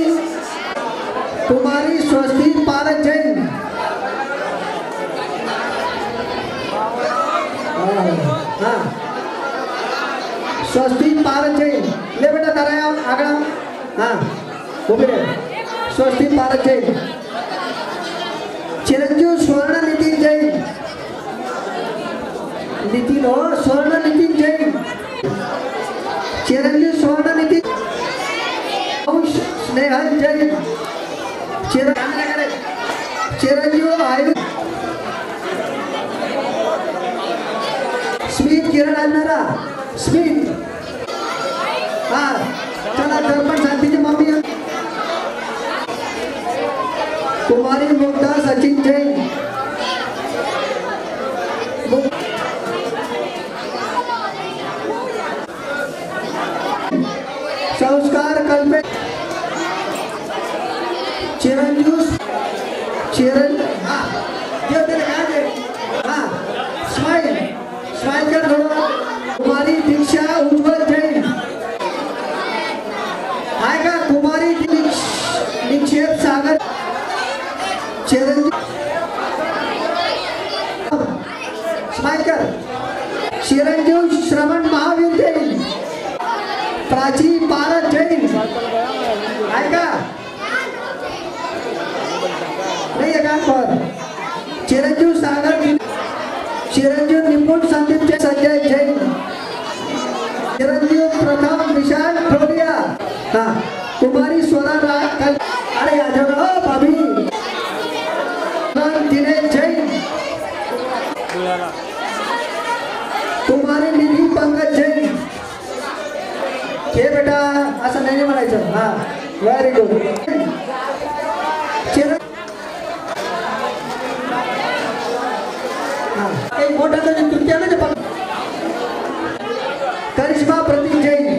Speaker 9: कुमारी स्वस्ती पारस जैन, हाँ स्वस्ती पारस जैन. ले बेटा धराया आगळा. हाँ उभे रहे. स्वस्ती पारस जैन. चिरंजीव स्वर्ण नितीन जैन, नितीन हो स्वर्ण नितीन जैन, चिरंजीव स्वर्ण नितीन. स्नेहल जैन, चिरंजीव आयु, स्मित किरण अन्नारा स्मित. हा चला दर्पण शांतीची मम्मी. कुमारी मुग्धा सचिन जैन, संस्कार कल्पे, चिरंजीव चिरंज हा देव त्याला काय दे. हा स्माइल स्माइल कर थोडं. कुमारी दीक्षा उज्ज्वल जैन आहे का? कुमारी निक्षेप सागर, चिरंजीव स्माइल कर. चिरंजीव श्रवण महावीर जैन, प्राची पारस जैन आहे का? नहीं है पर. चिरंजीव सागर, चिरंजीव निपुण संदीप संजय जैन, चिरंजीव प्रथम विशाल ठोलिया. हाँ कुमारी स्वरा राज. अरे आ जाओ भाभी. दिनेश जैन, कुमारी निधि असं नाही म्हणायचं. हा व्हेरी गुड. एक मोठा तृतीयांश करिश्मा प्रतीक जैन.